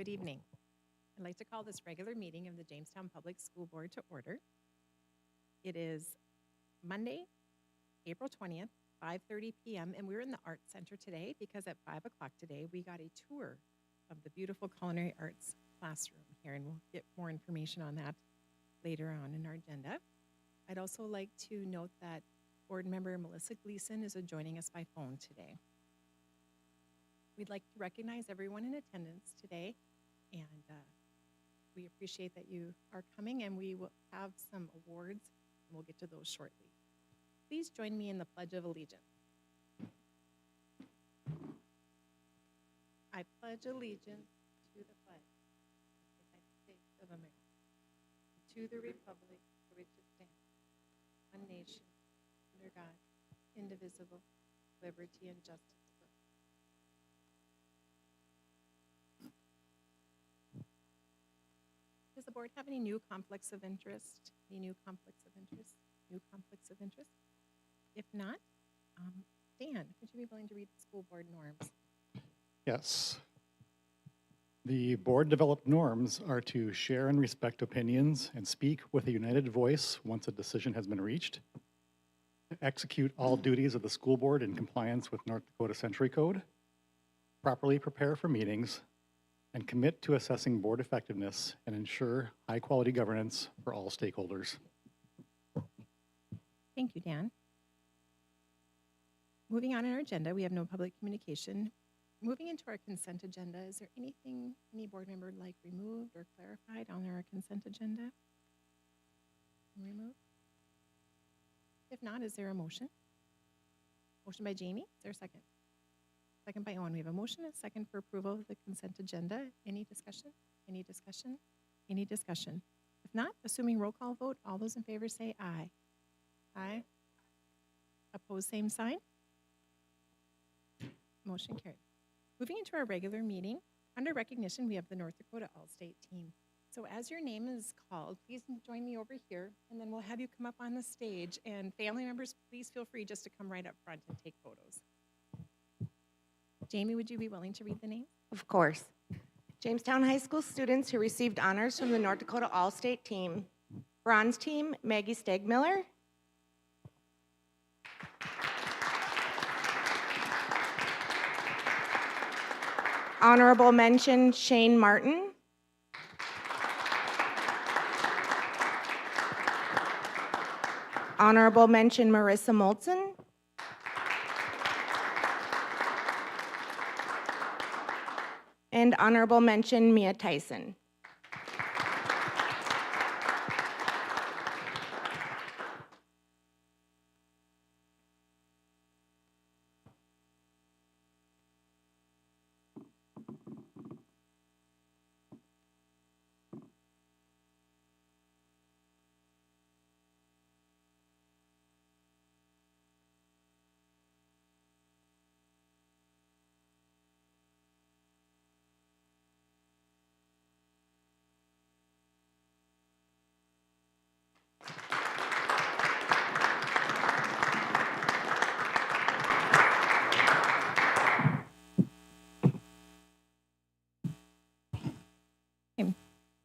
Good evening. I'd like to call this regular meeting of the Jamestown Public School Board to order. It is Monday, April 20th, 5:30 p.m., and we're in the Arts Center today because at 5 o'clock today, we got a tour of the beautiful culinary arts classroom here, and we'll get more information on that later on in our agenda. I'd also like to note that board member Melissa Gleason is joining us by phone today. We'd like to recognize everyone in attendance today, and we appreciate that you are coming, and we will have some awards, and we'll get to those shortly. Please join me in the Pledge of Allegiance. I pledge allegiance to the flag of the United States of America, and to the republic for which it stands, one nation, under God, indivisible, liberty and justice for all. Does the board have any new conflicts of interest? Any new conflicts of interest? New conflicts of interest? If not, Dan, would you be willing to read the school board norms? Yes. The board-developed norms are to share and respect opinions and speak with a united voice once a decision has been reached, execute all duties of the school board in compliance with North Dakota Century Code, properly prepare for meetings, and commit to assessing board effectiveness and ensure high-quality governance for all stakeholders. Thank you, Dan. Moving on in our agenda, we have no public communication. Moving into our consent agenda, is there anything any board member would like removed or clarified on our consent agenda? Removed? If not, is there a motion? Motion by Jamie, is there a second? Second by Owen. We have a motion and a second for approval of the consent agenda. Any discussion? Any discussion? Any discussion? If not, assuming roll call vote, all those in favor say aye. Aye. Opposed, same sign. Motion carried. Moving into our regular meeting, under recognition, we have the North Dakota All-State team. So as your name is called, please join me over here, and then we'll have you come up on the stage. And family members, please feel free just to come right up front and take photos. Jamie, would you be willing to read the name? Of course. Jamestown High School students who received honors from the North Dakota All-State team. Bronze team, Maggie Stegmiller. Honorable mention, Shane Martin. Honorable mention, Marissa Moltzen. And honorable mention, Mia Tyson.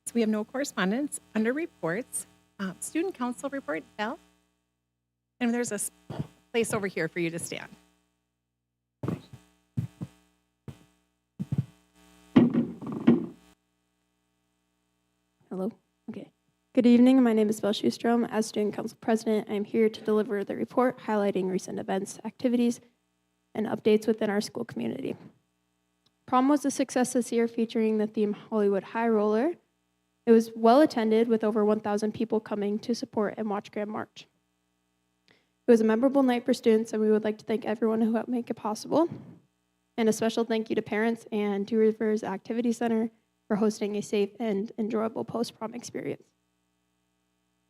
So we have no correspondence. Under reports, student council report, Belle. And there's a place over here for you to stand. Hello. Okay. Good evening. My name is Belle Schustrom. As Student Council President, I am here to deliver the report highlighting recent events, activities, and updates within our school community. Prom was a success this year, featuring the theme Hollywood High Roller. It was well attended with over 1,000 people coming to support and watch Grand March. It was a memorable night for students, and we would like to thank everyone who helped make it possible. And a special thank you to parents and Two Rivers Activity Center for hosting a safe and enjoyable post-prom experience.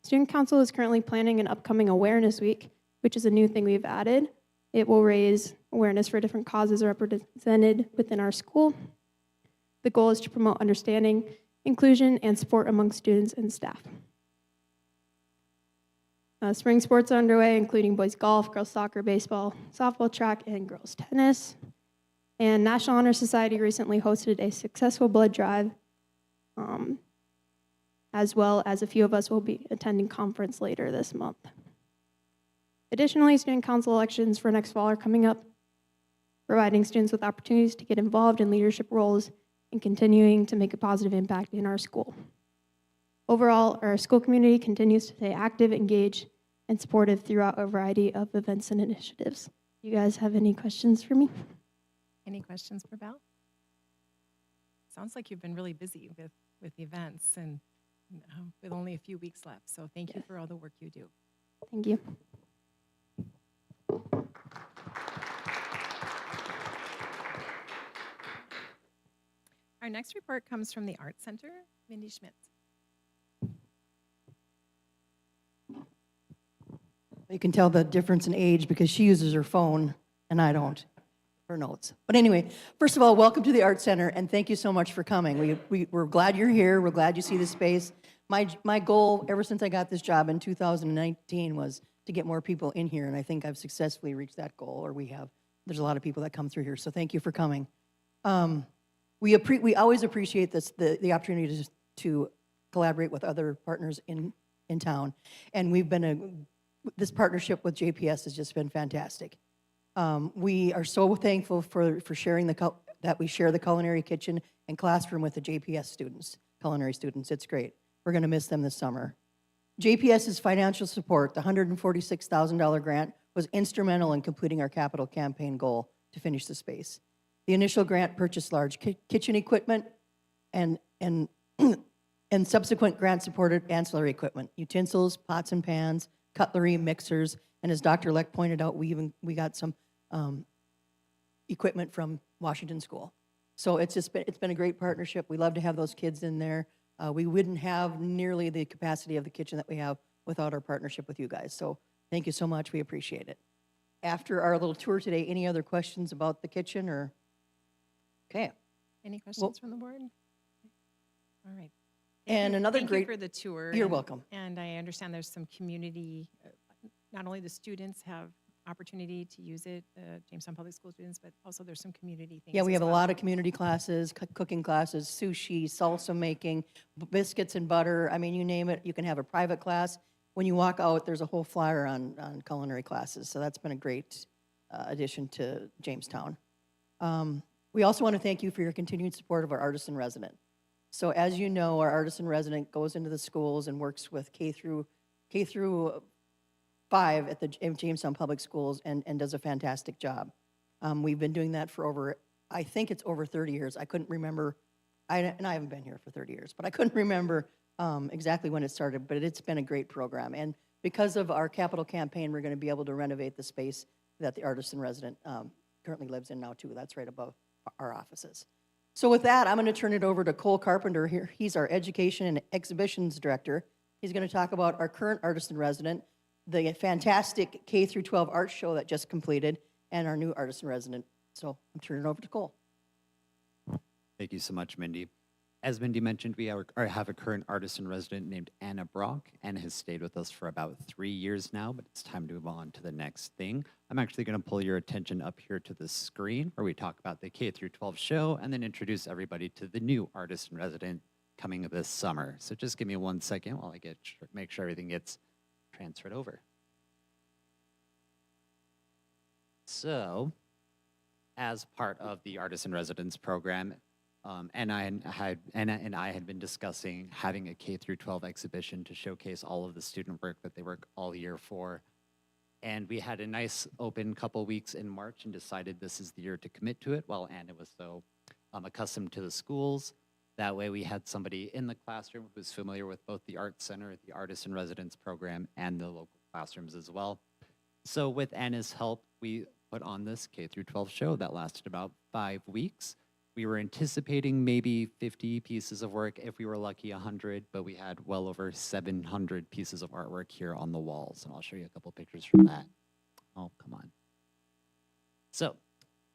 Student Council is currently planning an upcoming Awareness Week, which is a new thing we've added. It will raise awareness for different causes represented within our school. The goal is to promote understanding, inclusion, and support among students and staff. Spring sports are underway, including boys golf, girls soccer, baseball, softball, track, and girls tennis. And National Honor Society recently hosted a successful blood drive, as well as a few of us will be attending conference later this month. Additionally, student council elections for next fall are coming up, providing students with opportunities to get involved in leadership roles and continuing to make a positive impact in our school. Overall, our school community continues to stay active, engaged, and supportive throughout a variety of events and initiatives. You guys have any questions for me? Any questions for Val? Sounds like you've been really busy with events and with only a few weeks left. So thank you for all the work you do. Thank you. Our next report comes from the Art Center. Mindy Schmidt. You can tell the difference in age because she uses her phone and I don't, her notes. But anyway, first of all, welcome to the Art Center and thank you so much for coming. We're glad you're here. We're glad you see the space. My goal ever since I got this job in 2019 was to get more people in here, and I think I've successfully reached that goal, or we have. There's a lot of people that come through here, so thank you for coming. We always appreciate the opportunity to collaborate with other partners in town, and this partnership with JPS has just been fantastic. We are so thankful for sharing that we share the culinary kitchen and classroom with the JPS students, culinary students. It's great. We're going to miss them this summer. JPS's financial support, the $146,000 grant, was instrumental in completing our capital campaign goal to finish the space. The initial grant purchased large kitchen equipment and subsequent grant supported ancillary equipment, utensils, pots and pans, cutlery, mixers, and as Dr. Leck pointed out, we got some equipment from Washington School. So it's been a great partnership. We love to have those kids in there. We wouldn't have nearly the capacity of the kitchen that we have without our partnership with you guys. So thank you so much. We appreciate it. After our little tour today, any other questions about the kitchen or? Okay. Any questions from the board? All right. And another Thank great. you for the tour. You're welcome. And I understand there's some community, not only the students have opportunity to use it, Jamestown Public School students, but also there's some community things. Yeah, we as have a well. lot of community classes, cooking classes, sushi, salsa making, biscuits and butter. I mean, you name it, you can have a private class. When you walk out, there's a whole flyer on culinary classes. So that's been a great addition to Jamestown. We also want to thank you for your continued support of our artisan resident. So as you know, our artisan resident goes into the schools and works with K through 5 at the Jamestown Public Schools and does a fantastic job. We've been doing that for I think it's over 30 years. I couldn't remember, and I haven't been here for 30 years, but I couldn't remember exactly when it started, but it's been a great program. And because of our capital campaign, we're going to be able to renovate the space that the artisan resident currently lives in now too. That's right above our offices. So with that, I'm going to turn it over to Cole Carpenter here. He's our Education and Exhibitions Director. He's going to talk about our current artisan resident, the fantastic K through 12 art show that just completed, and our new artisan resident. So I'm turning it over to Cole. Thank you so much, Mindy. As Mindy mentioned, we have a current artisan resident named Anna Brock. Anna has stayed with us for about 3 years now, but it's time to move on to the next thing. I'm actually going to pull your attention up here to the screen where we talk about the K through 12 show and then introduce everybody to the new artisan resident coming this summer. So just give me 1 second while I make sure everything gets transferred over. So, as part of the Artisan Residence Program, Anna and I had been discussing having a K through 12 exhibition to showcase all of the student work that they work all year for. And we had a nice open couple weeks in March and decided this is the year to commit to it while Anna was so accustomed to the schools. That way we had somebody in the classroom who was familiar with both the Art Center, the Artisan Residence Program, and the local classrooms as well. So with Anna's help, we put on this K through 12 show that lasted about 5 weeks. We were anticipating maybe 50 pieces of work, if we were lucky 100, but we had well over 700 pieces of artwork here on the walls, and I'll show you a couple pictures from that. Oh, come on. So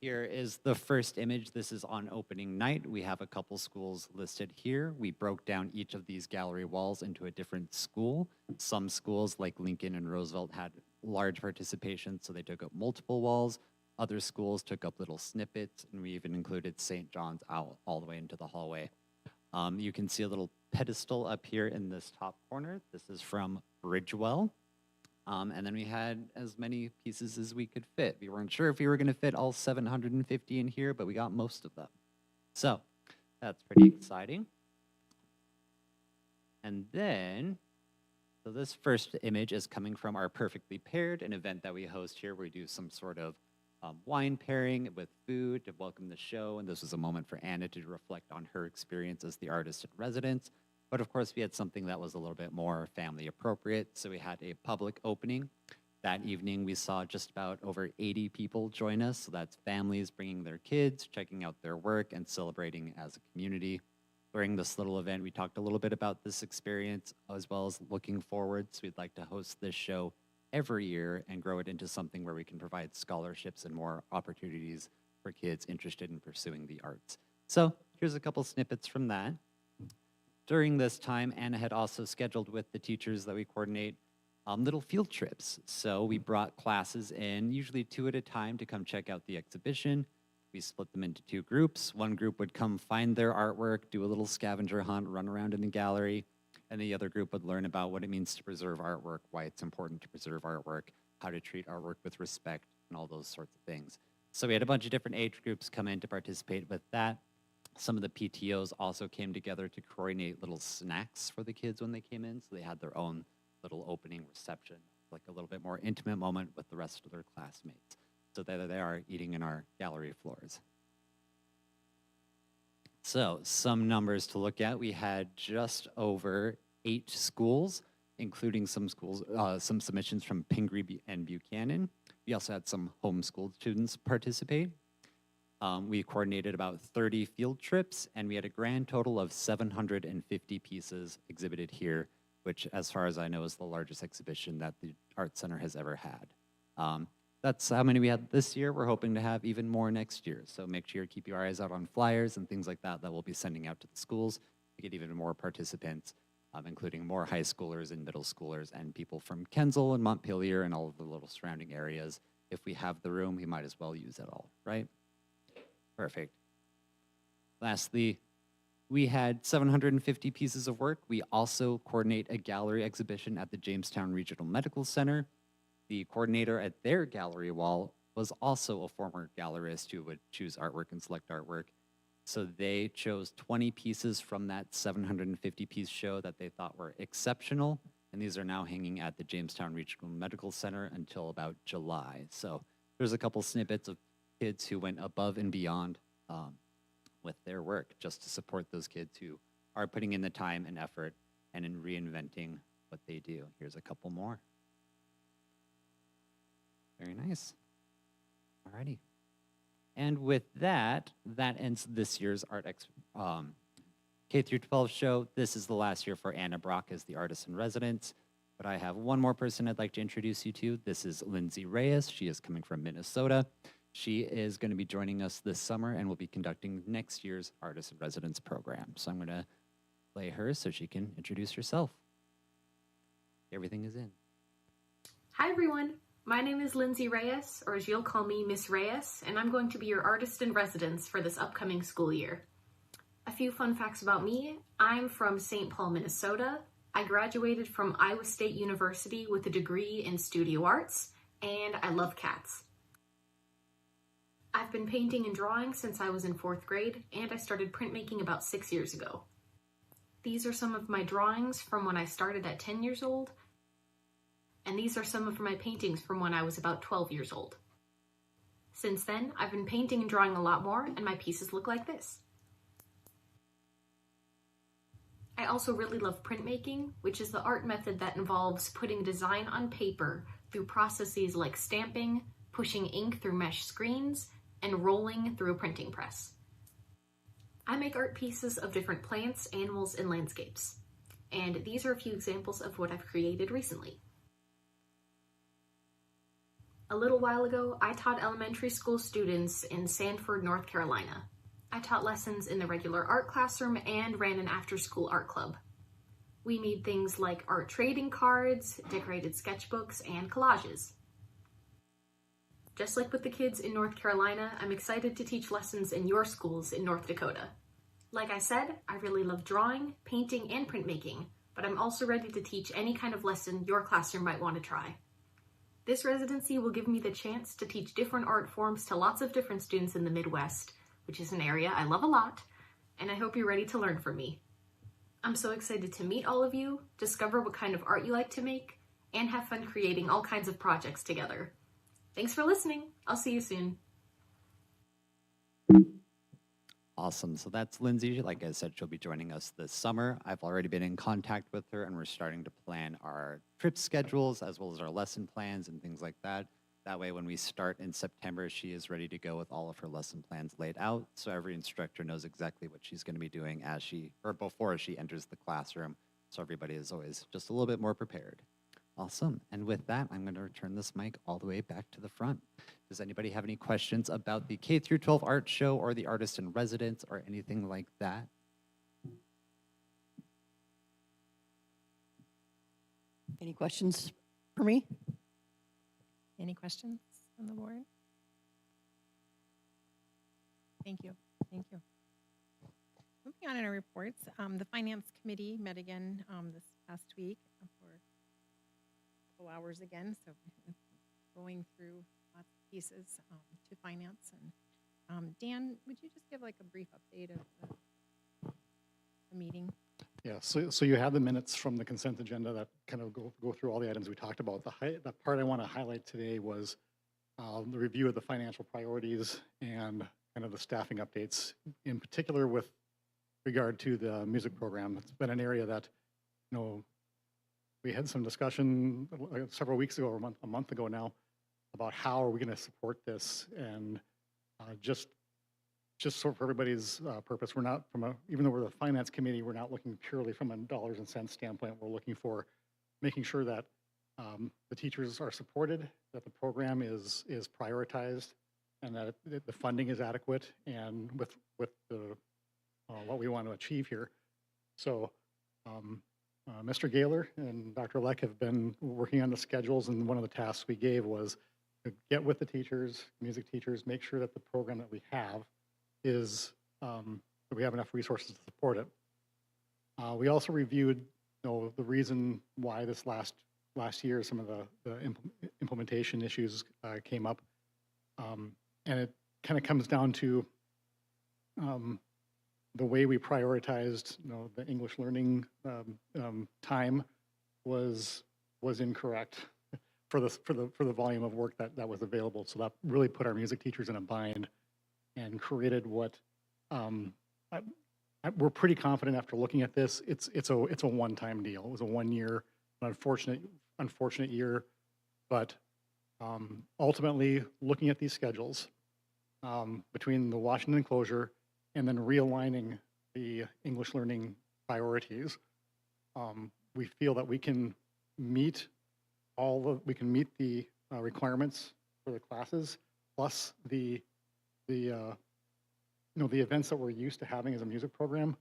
here is the first image. This is on opening night. We have a couple schools listed here. We broke down each of these gallery walls into a different school. Some schools like Lincoln and Roosevelt had large participation, so they took up multiple walls. Other schools took up little snippets, and we even included St. John's out all the way into the hallway. You can see a little pedestal up here in this top corner. This is from Bridgewell. And then we had as many pieces as we could fit. We weren't sure if we were going to fit all 750 in here, but we got most of them. So that's pretty exciting. And then, so this first image is coming from our Perfectly Paired, an event that we host here where we do some sort of wine pairing with food to welcome the show. And this was a moment for Anna to reflect on her experience as the artist in residence. But of course, we had something that was a little bit more family appropriate. So we had a public opening. That evening, we saw just about over 80 people join us. So that's families bringing their kids, checking out their work, and celebrating as a community. During this little event, we talked a little bit about this experience as well as looking forward. So we'd like to host this show every year and grow it into something where we can provide scholarships and more opportunities for kids interested in pursuing the arts. So here's a couple snippets from that. During this time, Anna had also scheduled with the teachers that we coordinate little field trips. So we brought classes in, usually 2 at a time, to come check out the exhibition. We split them into 2 groups. One group would come find their artwork, do a little scavenger hunt, run around in the gallery, and the other group would learn about what it means to preserve artwork, why it's important to preserve artwork, how to treat artwork with respect, and all those sorts of things. So we had a bunch of different age groups come in to participate with that. Some of the PTOs also came together to coordinate little snacks for the kids when they came in, so they had their own little opening reception, like a little bit more intimate moment with the rest of their classmates. So there they are eating in our gallery floors. So some numbers to look at. We had just over 8 schools, including some schools, some submissions from Pingree and Buchanan. We also had some homeschooled students participate. We coordinated about 30 field trips, and we had a grand total of 750 pieces exhibited here, which, as far as I know, is the largest exhibition that the Art Center has ever had. That's how many we had this year. We're hoping to have even more next year. So make sure you keep your eyes out on flyers and things like that that we'll be sending out to the schools to get even more participants, including more high schoolers and middle schoolers and people from Kensal and Montpelier and all of the little surrounding areas. If we have the room, we might as well use it all, right? Perfect. Lastly, we had 750 pieces of work. We also coordinate a gallery exhibition at the Jamestown Regional Medical Center. The coordinator at their gallery wall was also a former gallerist who would choose artwork and select artwork. So they chose 20 pieces from that 750 piece show that they thought were exceptional. And these are now hanging at the Jamestown Regional Medical Center until about July. So there's a couple snippets of kids who went above and beyond with their work just to support those kids who are putting in the time and effort and in reinventing what they do. Here's a couple more. Very nice. Alrighty. And with that, that ends this year's K through 12 show. This is the last year for Anna Brock as the artist in residence. But I have one more person I'd like to introduce you to. This is Lindsay Reyes. She is coming from Minnesota. She is going to be joining us this summer and will be conducting next year's artist in residence program. So I'm going to play her so she can introduce herself. Everything is in. Hi, everyone. My name is Lindsay Reyes, or as you'll call me, Miss Reyes, and I'm going to be your artist in residence for this upcoming school year. A few fun facts about me. I'm from St. Paul, Minnesota. I graduated from Iowa State University with a degree in studio arts, and I love cats. I've been painting and drawing since I was in 4th grade, and I started printmaking about 6 years ago. These are some of my drawings from when I started at 10 years old, and these are some of my paintings from when I was about 12 years old. Since then, I've been painting and drawing a lot more, and my pieces look like this. I also really love printmaking, which is the art method that involves putting design on paper through processes like stamping, pushing ink through mesh screens, and rolling through a printing press. I make art pieces of different plants, animals, and landscapes. And these are a few examples of what I've created recently. A little while ago, I taught elementary school students in Sanford, North Carolina. I taught lessons in the regular art classroom and ran an after-school art club. We made things like art trading cards, decorated sketchbooks, and collages. Just like with the kids in North Carolina, I'm excited to teach lessons in your schools in North Dakota. Like I said, I really love drawing, painting, and printmaking, but I'm also ready to teach any kind of lesson your classroom might want to try. This residency will give me the chance to teach different art forms to lots of different students in the Midwest, which is an area I love a lot, and I hope you're ready to learn from me. I'm so excited to meet all of you, discover what kind of art you like to make, and have fun creating all kinds of projects together. Thanks for listening. I'll see you soon. Awesome. So that's Lindsay. Like I said, she'll be joining us this summer. I've already been in contact with her, and we're starting to plan our trip schedules as well as our lesson plans and things like that. That way, when we start in September, she is ready to go with all of her lesson plans laid out. So every instructor knows exactly what she's going to be doing before she enters the classroom. So everybody is always just a little bit more prepared. Awesome. And with that, I'm going to return this mic all the way back to the front. Does anybody have any questions about the K through 12 art show or the artist in residence or anything like that? Any questions for me? Any questions on the board? Thank you. Thank you. Moving on in our reports, the Finance Committee met again this past week for a couple hours again, so going through lots of pieces to finance. And Dan, would you just give like a brief update of the meeting? Yeah, so you have the minutes from the consent agenda that kind of go through all the items we talked about. The part I want to highlight today was the review of the financial priorities and kind of the staffing updates, in particular with regard to the music program. It's been an area that, we had some discussion several weeks ago or a month ago now about how are we going to support this, and just so for everybody's purpose, we're not even though we're the finance committee, we're not looking purely from a dollars and cents standpoint. We're looking for making sure that the teachers are supported, that the program is prioritized, and that the funding is adequate, and with the what we want to achieve here. So Mr. Gaylor and Dr. Leck have been working on the schedules, and one of the tasks we gave was to get with the teachers, music teachers, make sure that the program that we have is that we have enough resources to support it. We also reviewed the reason why this last year some of the implementation issues came up, and it kind of comes down to the way we prioritized the English learning time was incorrect for the volume of work that was available. So that really put our music teachers in a bind and created what we're pretty confident after looking at this. It's a one-time deal. It was a 1 year, unfortunate year, but ultimately looking at these schedules between the Washington closure and then realigning the English learning priorities, we feel that we can meet the requirements for the classes, plus the events that we're used to having as a music program,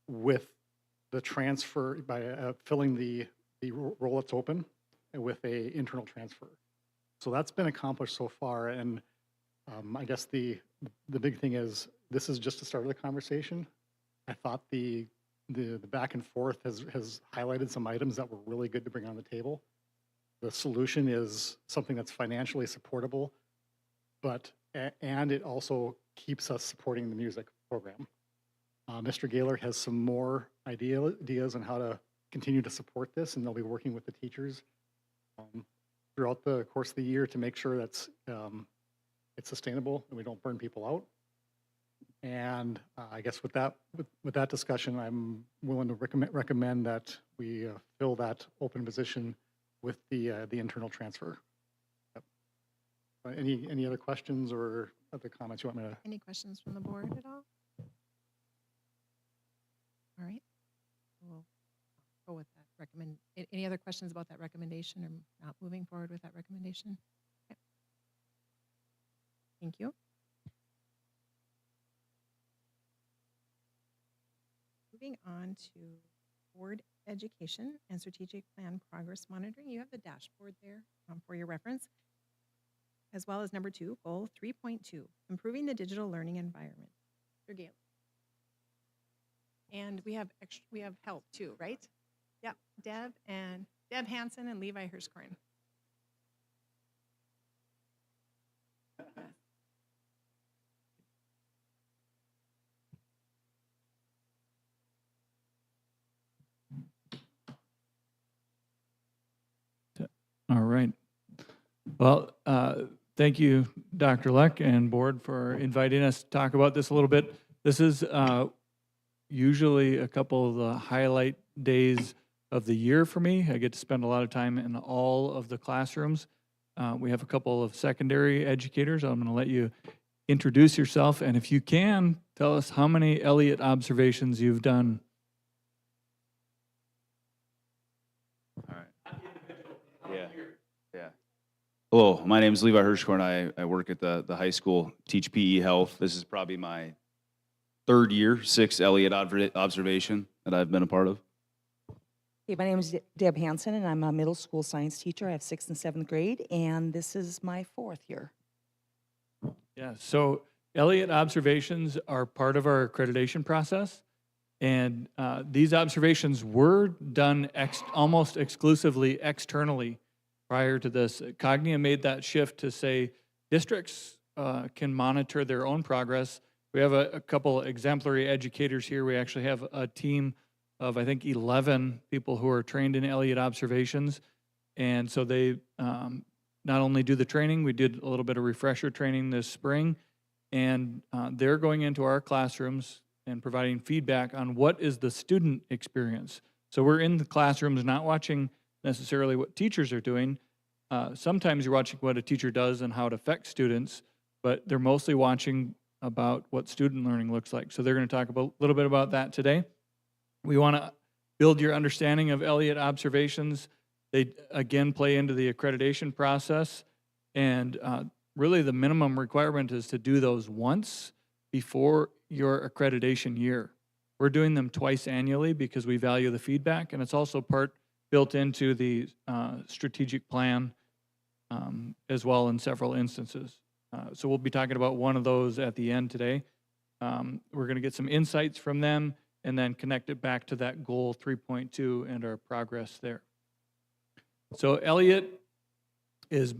with the transfer by filling the role that's open with a internal transfer. So that's been accomplished so far, and I guess the big thing is this is just the start of the conversation. I thought the back and forth has highlighted some items that were really good to bring on the table. The solution is something that's financially supportable, and it also keeps us supporting the music program. Mr. Gaylor has some more ideas on how to continue to support this, and they'll be working with the teachers throughout the course of the year to make sure that's it's sustainable and we don't burn people out. And I guess with that discussion, I'm willing to recommend that we fill that open position with the internal transfer. Yep. Any other questions or other comments you want me to? Any questions from the board at all? All right, we'll go with that Any other questions about that recommendation or not moving forward with that recommendation? Okay. Thank you. Moving on to board education and strategic plan progress monitoring. You have the dashboard there for your reference. as well as number 2, goal 3.2, improving the digital learning environment. Mr. Gale. And we have help too, right? Yep, Deb Hansen and Levi Hirschkorn. All right. Well, thank you, Dr. Leck and board, for inviting us to talk about this a little bit. This is usually a couple of the highlight days of the year for me. I get to spend a lot of time in all of the classrooms. We have a couple of secondary educators. I'm going to let you introduce yourself, and if you can, tell us how many Elliott observations you've done. All right. Yeah. Hello, my name is Levi Hirschkorn. I work at the high school, teach PE health. This is probably my third year, sixth Elliott observation that I've been a part of. Hey, my name is Deb Hansen, and I'm a middle school science teacher. I have 6th and 7th grade, and this is my 4th year. Yeah, so Elliott observations are part of our accreditation process. And these observations were done almost exclusively externally prior to this. Cognia made that shift to say districts can monitor their own progress. We have a couple exemplary educators here. We actually have a team of, I think, 11 people who are trained in Elliott observations. And so they not only do the training, we did a little bit of refresher training this spring, and they're going into our classrooms and providing feedback on what is the student experience. So we're in the classrooms not watching necessarily what teachers are doing. Sometimes you're watching what a teacher does and how it affects students, but they're mostly watching about what student learning looks like. So they're going to talk a little bit about that today. We want to build your understanding of Elliott observations. They, again, play into the accreditation process, and really the minimum requirement is to do those once before your accreditation year. We're doing them twice annually because we value the feedback, and it's also built into the strategic plan as well in several instances. So we'll be talking about one of those at the end today. We're going to get some insights from them and then connect it back to that goal 3.2 and our progress there. So Elliott is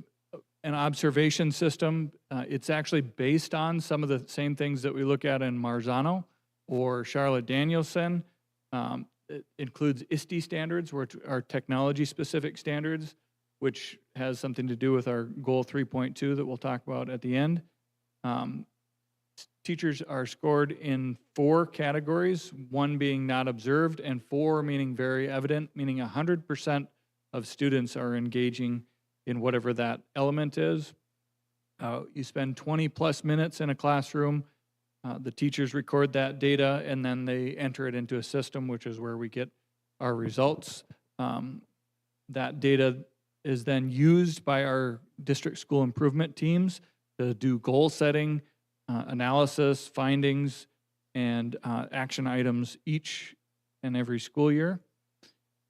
an observation system. It's actually based on some of the same things that we look at in Marzano or Charlotte Danielson. It includes ISTE standards, which are technology-specific standards, which has something to do with our goal 3.2 that we'll talk about at the end. Teachers are scored in 4 categories, 1 being not observed, and 4 meaning very evident, meaning 100% of students are engaging in whatever that element is. You spend 20 plus minutes in a classroom. The teachers record that data, and then they enter it into a system, which is where we get our results. That data is then used by our district school improvement teams to do goal setting, analysis, findings, and action items each and every school year.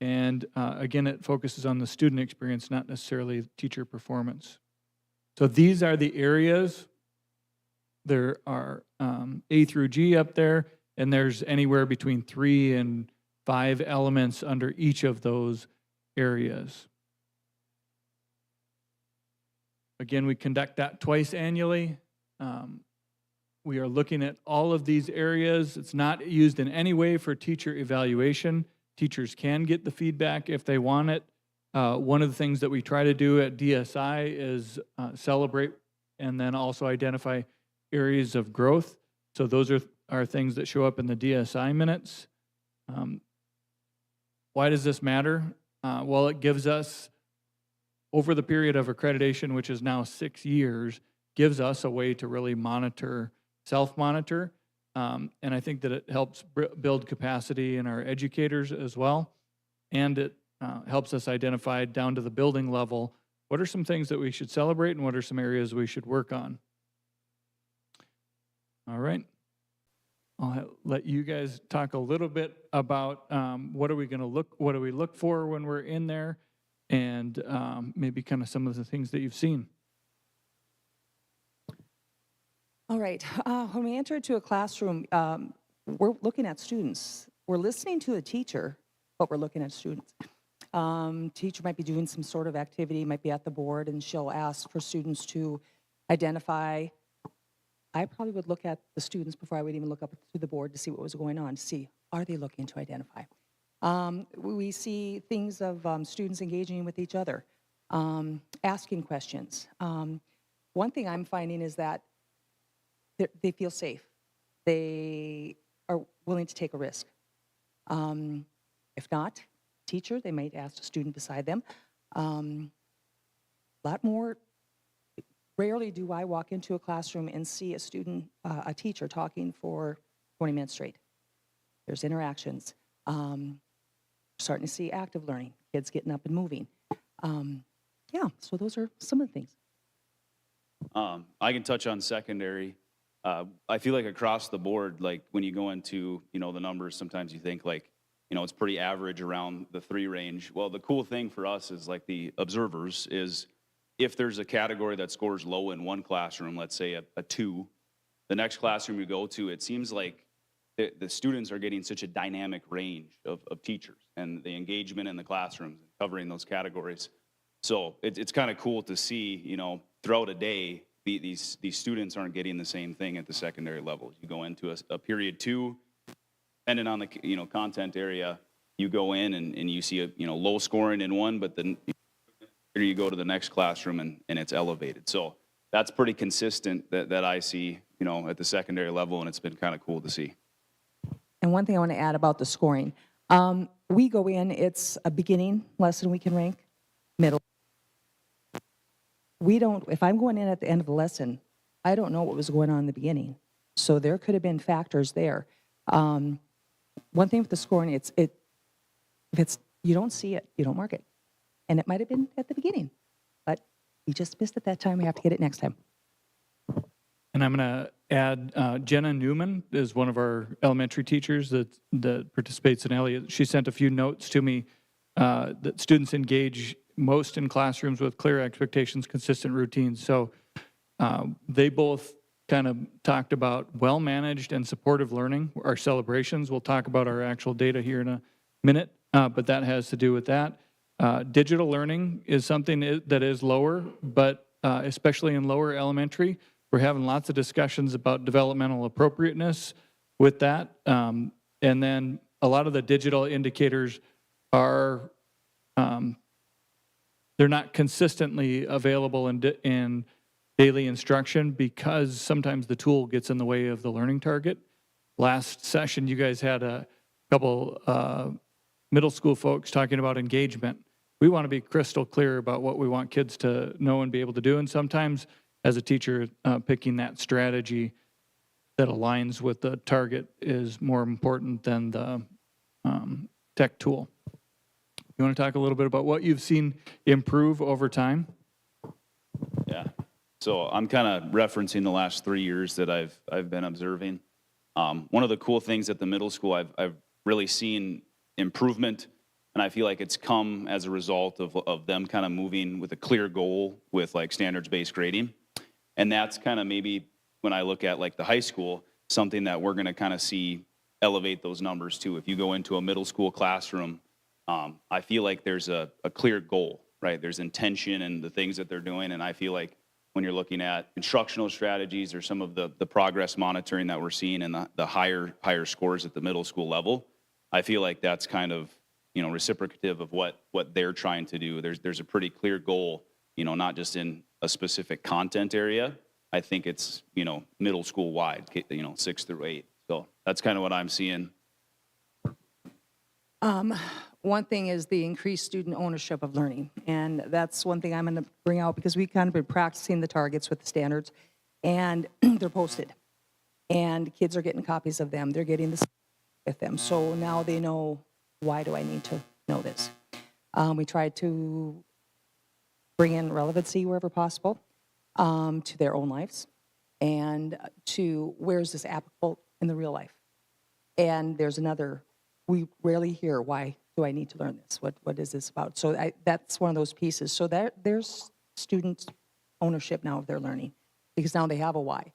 And again, it focuses on the student experience, not necessarily teacher performance. So these are the areas. There are A through G up there, and there's anywhere between 3 and 5 elements under each of those areas. Again, we conduct that twice annually. We are looking at all of these areas. It's not used in any way for teacher evaluation. Teachers can get the feedback if they want it. One of the things that we try to do at DSI is celebrate and then also identify areas of growth. So those are things that show up in the DSI minutes. Why does this matter? Well, it gives us, over the period of accreditation, which is now 6 years, gives us a way to really monitor, self-monitor. And I think that it helps build capacity in our educators as well. And it helps us identify down to the building level, what are some things that we should celebrate and what are some areas we should work on. All right. I'll let you guys talk a little bit about what do we look for when we're in there, and maybe kind of some of the things that you've seen. All right. When we enter into a classroom, we're looking at students. We're listening to the teacher, but we're looking at students. Teacher might be doing some sort of activity, might be at the board, and she'll ask for students to identify. I probably would look at the students before I would even look up to the board to see what was going on, to see, are they looking to identify? We see things of students engaging with each other, asking questions. One thing I'm finding is that they feel safe. They are willing to take a risk. If not, teacher, they might ask a student beside them. A lot more, rarely do I walk into a classroom and see a student, a teacher talking for 20 minutes straight. There's interactions. Starting to see active learning, kids getting up and moving. Yeah, so those are some of the things. I can touch on secondary. I feel like across the board, like when you go into, the numbers, sometimes you think like, it's pretty average around the 3 range. Well, the cool thing for us is like the observers is if there's a category that scores low in one classroom, let's say a 2, the next classroom you go to, it seems like the students are getting such a dynamic range of teachers and the engagement in the classrooms covering those categories. So it's kind of cool to see, throughout a day, these students aren't getting the same thing at the secondary level. You go into a period 2, depending on the content area, you go in and you see a low scoring in one, but then you go to the next classroom and it's elevated. So that's pretty consistent that I see at the secondary level, and it's been kind of cool to see. And one thing I want to add about the scoring. We go in, it's a beginning lesson we can rank, middle. If I'm going in at the end of the lesson, I don't know what was going on in the beginning. So there could have been factors there. One thing with the scoring, if you don't see it, you don't mark it. And it might have been at the beginning, but you just missed it that time, we have to get it next time. And I'm going to add, Jenna Newman is one of our elementary teachers that participates in Elliott. She sent a few notes to me that students engage most in classrooms with clear expectations, consistent routines. So they both kind of talked about well-managed and supportive learning, our celebrations. We'll talk about our actual data here in a minute, but that has to do with that. Digital learning is something that is lower, but especially in lower elementary, we're having lots of discussions about developmental appropriateness with that. And then a lot of the digital indicators are, they're not consistently available in daily instruction because sometimes the tool gets in the way of the learning target. Last session, you guys had a couple middle school folks talking about engagement. We want to be crystal clear about what we want kids to know and be able to do. And sometimes as a teacher, picking that strategy that aligns with the target is more important than the tech tool. You want to talk a little bit about what you've seen improve over time? Yeah. So I'm kind of referencing the last 3 years that I've been observing. One of the cool things at the middle school, I've really seen improvement, and I feel like it's come as a result of them kind of moving with a clear goal with like standards-based grading. And that's kind of maybe when I look at like the high school, something that we're going to kind of see elevate those numbers too. If you go into a middle school classroom, I feel like there's a clear goal, right? There's intention in the things that they're doing, and I feel like when you're looking at instructional strategies or some of the progress monitoring that we're seeing and the higher scores at the middle school level, I feel like that's kind of reciprocative of what they're trying to do. There's a pretty clear goal, not just in a specific content area. I think it's middle school wide, 6 through 8. So that's kind of what I'm seeing. One thing is the increased student ownership of learning, and that's one thing I'm going to bring out because we've kind of been practicing the targets with the standards, and they're posted, and kids are getting copies of them. They're getting this with them, so now they know, why do I need to know this? We try to bring in relevancy wherever possible to their own lives, and to where is this applicable in the real life? And there's another, we rarely hear, why do I need to learn this? What is this about? So that's one of those pieces. So there's student ownership now of their learning because now they have a why.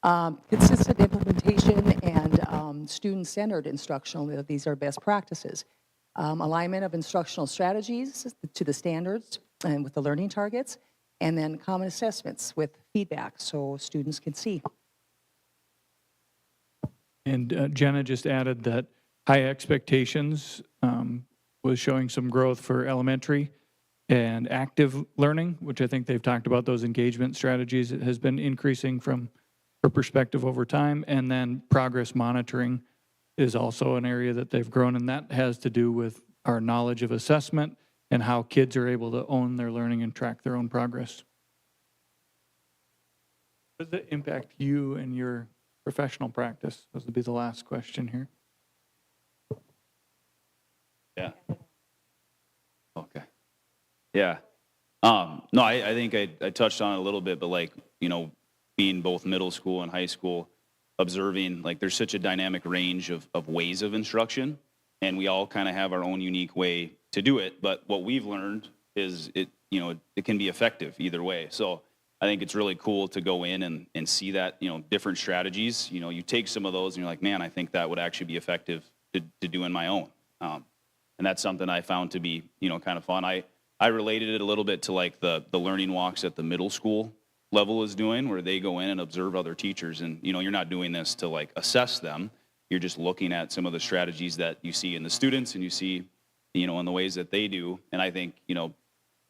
Consistent implementation and student-centered instructional, these are best practices. Alignment of instructional strategies to the standards and with the learning targets, and then common assessments with feedback so students can see. And Jenna just added that high expectations was showing some growth for elementary and active learning, which I think they've talked about those engagement strategies. It has been increasing from her perspective over time. And then progress monitoring is also an area that they've grown, and that has to do with our knowledge of assessment and how kids are able to own their learning and track their own progress. Does it impact you and your professional practice? This would be the last question here. Yeah. Okay. Yeah. No, I think I touched on it a little bit, but like, you know, being both middle school and high school, observing, like, there's such a dynamic range of ways of instruction, and we all kind of have our own unique way to do it. But what we've learned is it can be effective either way. So I think it's really cool to go in and see that, different strategies. You take some of those and you're like, man, I think that would actually be effective to do in my own. And that's something I found to be, kind of fun. I related it a little bit to like the learning walks at the middle school level is doing, where they go in and observe other teachers. And, you're not doing this to like assess them. You're just looking at some of the strategies that you see in the students and you see, in the ways that they do. And I think,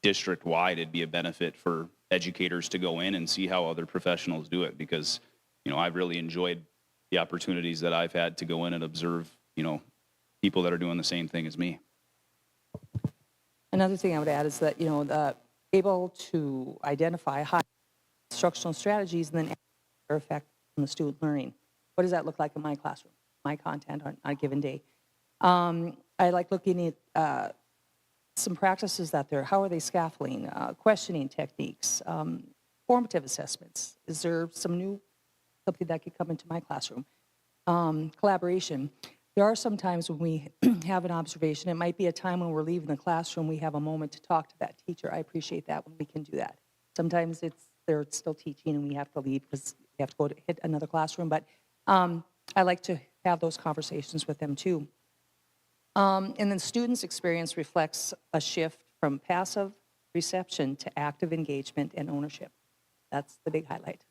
district-wide, it'd be a benefit for educators to go in and see how other professionals do it, because, I've really enjoyed the opportunities that I've had to go in and observe, people that are doing the same thing as me. Another thing I would add is that, able to identify high instructional strategies and then their effect on the student learning. What does that look like in my classroom, my content on a given day? I like looking at some practices that there. How are they scaffolding, questioning techniques, formative assessments? Is there something that could come into my classroom? Collaboration. There are some times when we have an observation. It might be a time when we're leaving the classroom, we have a moment to talk to that teacher. I appreciate that when we can do that. Sometimes they're still teaching and we have to leave because we have to go to hit another classroom. But I like to have those conversations with them too. And then students' experience reflects a shift from passive reception to active engagement and ownership. That's the big highlight.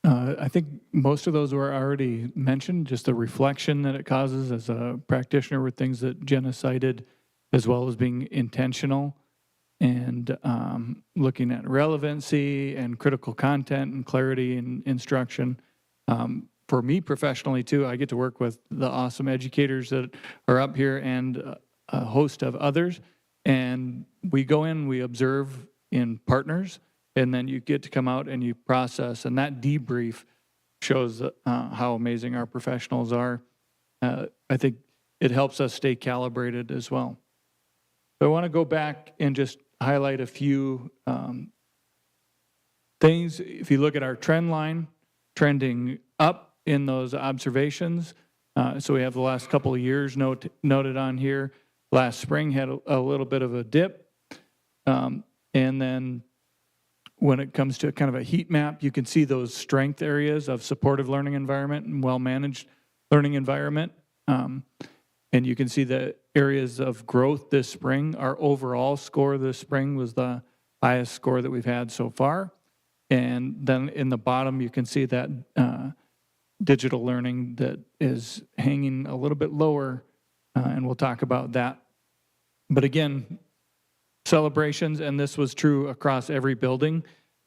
I think most of those were already mentioned, just the reflection that it causes as a practitioner with things that Jenna cited, as well as being intentional and looking at relevancy and critical content and clarity in instruction. For me professionally too, I get to work with the awesome educators that are up here and a host of others. And we go in, we observe in partners, and then you get to come out and you process. And that debrief shows how amazing our professionals are. I think it helps us stay calibrated as well. So I want to go back and just highlight a few things. If you look at our trend line, trending up in those observations. So we have the last couple of years noted on here. Last spring had a little bit of a dip. And then when it comes to kind of a heat map, you can see those strength areas of supportive learning environment and well-managed learning environment. And you can see the areas of growth this spring. Our overall score this spring was the highest score that we've had so far. And then in the bottom, you can see that digital learning that is hanging a little bit lower, and we'll talk about that. But again, celebrations, and this was true across every building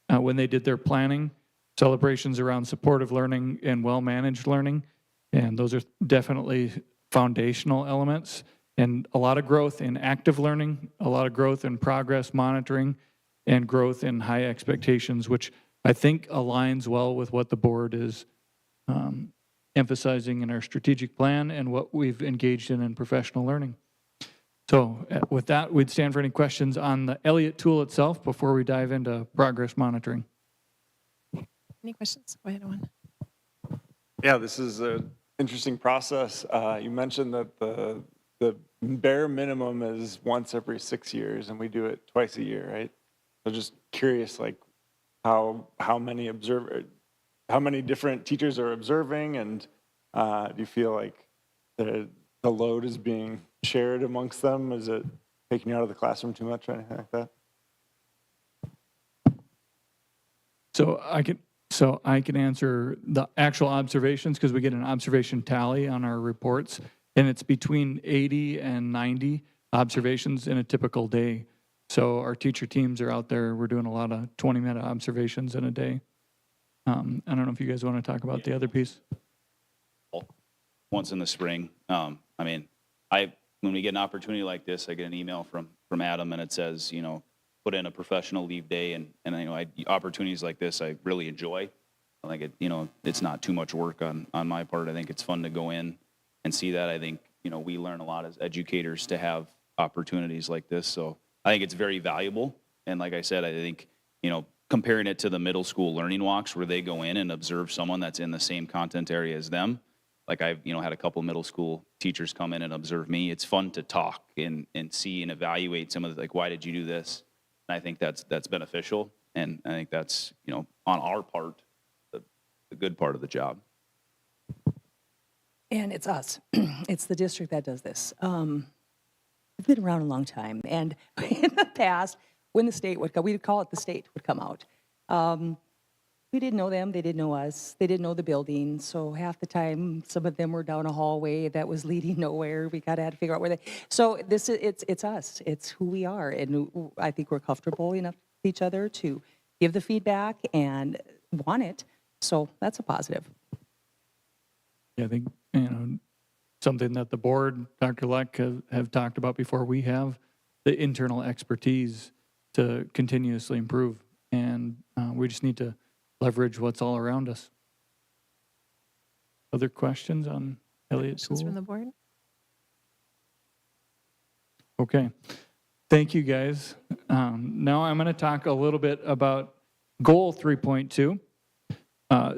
when they did their planning, celebrations around supportive learning and well-managed learning, and those are definitely foundational elements, and a lot of growth in active learning, a lot of growth in progress monitoring, and growth in high expectations, which I think aligns well with what the board is emphasizing in our strategic plan and what we've engaged in professional learning. So with that, we'd stand for any questions on the Elliott tool itself before we dive into progress monitoring. Any questions? Go ahead, Owen. Yeah, this is an interesting process. You mentioned that the bare minimum is once every 6 years, and we do it twice a year, right? So just curious, like, how many different teachers are observing, and do you feel like the load is being shared amongst them? Is it taking you out of the classroom too much or anything like that? So I can answer the actual observations because we get an observation tally on our reports, and it's between 80 and 90 observations in a typical day. So our teacher teams are out there. We're doing a lot of 20-minute observations in a day. I don't know if you guys want to talk about the other piece. Once in the spring. I mean, when we get an opportunity like this, I get an email from Adam, and it says, put in a professional leave day, and opportunities like this I really enjoy. I think it's not too much work on my part. I think it's fun to go in and see that. I think we learn a lot as educators to have opportunities like this. So I think it's very valuable. And like I said, I think comparing it to the middle school learning walks where they go in and observe someone that's in the same content area as them. Like I've had a couple middle school teachers come in and observe me. It's fun to talk and see and evaluate some of the, like, why did you do this? And I think that's beneficial. And I think that's, on our part, the good part of the job. And it's us. It's the district that does this. We've been around a long time. And in the past, when the state would come, we'd call it the state would come out. We didn't know them. They didn't know us. They didn't know the building. So half the time, some of them were down a hallway that was leading nowhere. We had to figure out where they. So it's us. It's who we are, and I think we're comfortable enough with each other to give the feedback and want it. So that's a positive. Yeah, I think something that the board, Dr. Leck, have talked about before. We have the internal expertise to continuously improve, and we just need to leverage what's all around us. Other questions on Elliott Questions School? from the board? Okay. Thank you, guys. Now I'm going to talk a little bit about Goal 3.2.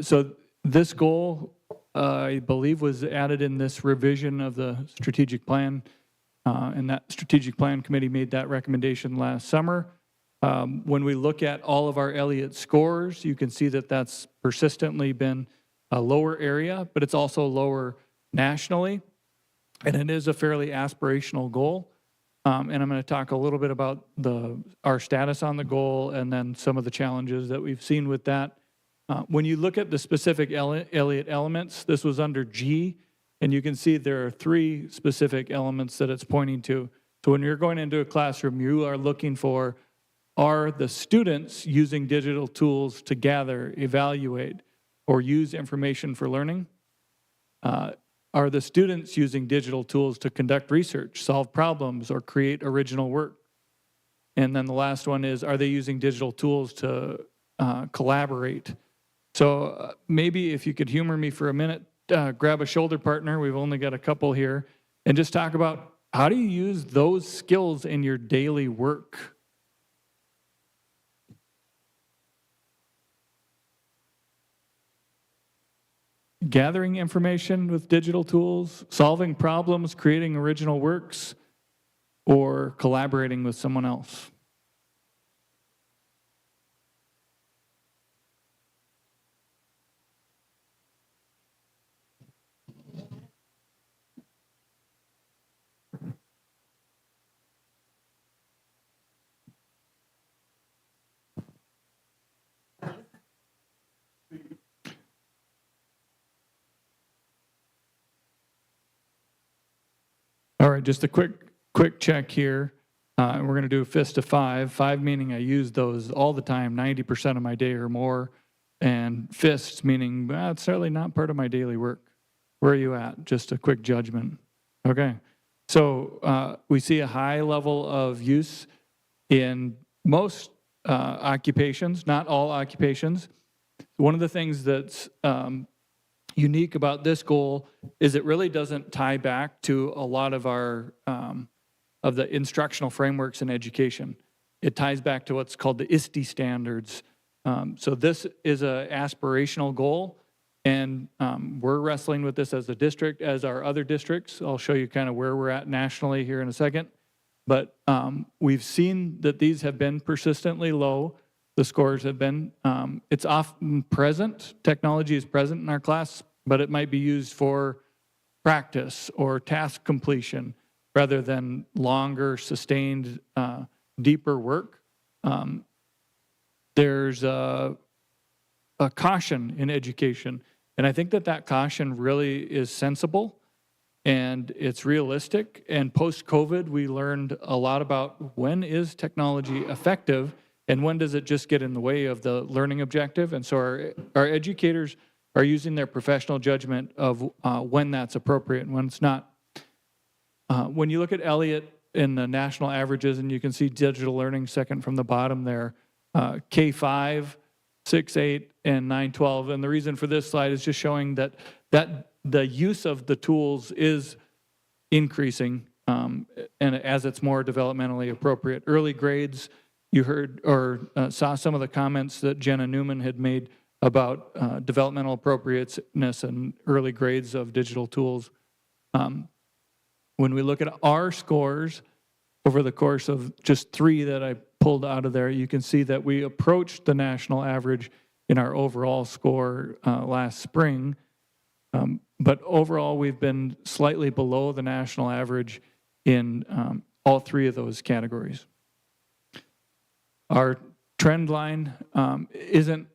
So this goal, I believe, was added in this revision of the strategic plan, and that strategic plan committee made that recommendation last summer. When we look at all of our Elliott scores, you can see that that's persistently been a lower area, but it's also lower nationally, and it is a fairly aspirational goal. And I'm going to talk a little bit about our status on the goal and then some of the challenges that we've seen with that. When you look at the specific Elliott elements, this was under G, and you can see there are 3 specific elements that it's pointing to. So when you're going into a classroom, you are looking for, are the students using digital tools to gather, evaluate, or use information for learning? Are the students using digital tools to conduct research, solve problems, or create original work? And then the last one is, are they using digital tools to collaborate? So maybe if you could humor me for a minute, grab a shoulder partner, we've only got a couple here, and just talk about how do you use those skills in your daily work? Gathering information with digital tools, solving problems, creating original works, or collaborating with someone else? All right, just a quick check here. And we're going to do a fist of 5. 5 meaning I use those all the time, 90% of my day or more. And fists meaning it's certainly not part of my daily work. Where are you at? Just a quick judgment. Okay. So we see a high level of use in most occupations, not all occupations. One of the things that's unique about this goal is it really doesn't tie back to a lot of our of the instructional frameworks in education. It ties back to what's called the ISTE standards. So this is an aspirational goal, and we're wrestling with this as a district, as our other districts. I'll show you kind of where we're at nationally here in a second. But we've seen that these have been persistently low. the scores have been. It's often present, technology is present in our class, but it might be used for practice or task completion rather than longer, sustained, deeper work. There's a caution in education, and I think that caution really is sensible and it's realistic. And post-COVID, we learned a lot about when is technology effective and when does it just get in the way of the learning objective. And so our educators are using their professional judgment of when that's appropriate and when it's not. When you look at Elliott in the national averages, and you can see digital learning second from the bottom there, K5, 6-8, and 9-12. And the reason for this slide is just showing that the use of the tools is increasing, and as it's more developmentally appropriate. Early grades, you heard or saw some of the comments that Jenna Newman had made about developmental appropriateness and early grades of digital tools. When we look at our scores over the course of just 3 that I pulled out of there, you can see that we approached the national average in our overall score last spring. But overall, we've been slightly below the national average in all 3 of those categories. Our trend line isn't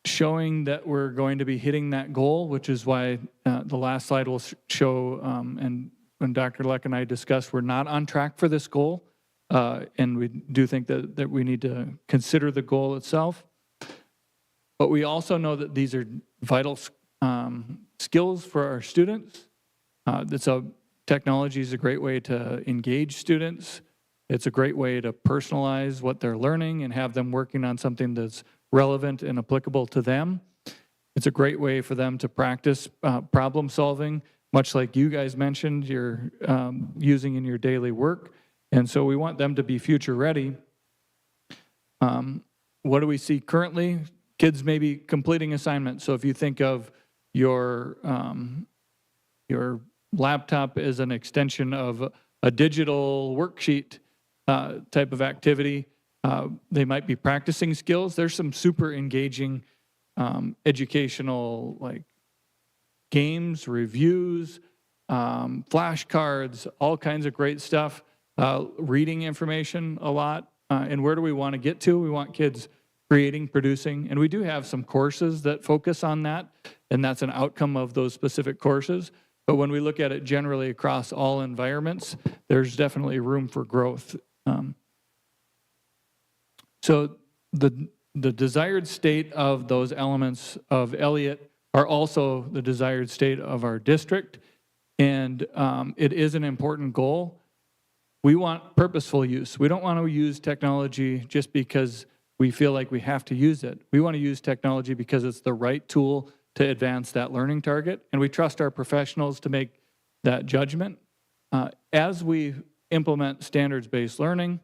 showing that we're going to be hitting that goal, which is why the last slide will show, and when Dr. Leck and I discussed, we're not on track for this goal. And we do think that we need to consider the goal itself. But we also know that these are vital skills for our students. Technology is a great way to engage students. It's a great way to personalize what they're learning and have them working on something that's relevant and applicable to them. It's a great way for them to practice problem solving, much like you guys mentioned you're using in your daily work. And so we want them to be future ready. What do we see currently? Kids may be completing assignments. So if you think of your laptop as an extension of a digital worksheet type of activity, they might be practicing skills. There's some super engaging educational like games, reviews, flashcards, all kinds of great stuff. Reading information a lot. And where do we want to get to? We want kids creating, producing, and we do have some courses that focus on that, and that's an outcome of those specific courses. But when we look at it generally across all environments, there's definitely room for growth. So the desired state of those elements of Elliott are also the desired state of our district, and it is an important goal. We want purposeful use. We don't want to use technology just because we feel like we have to use it. We want to use technology because it's the right tool to advance that learning target, and we trust our professionals to make that judgment. As we implement standards-based learning,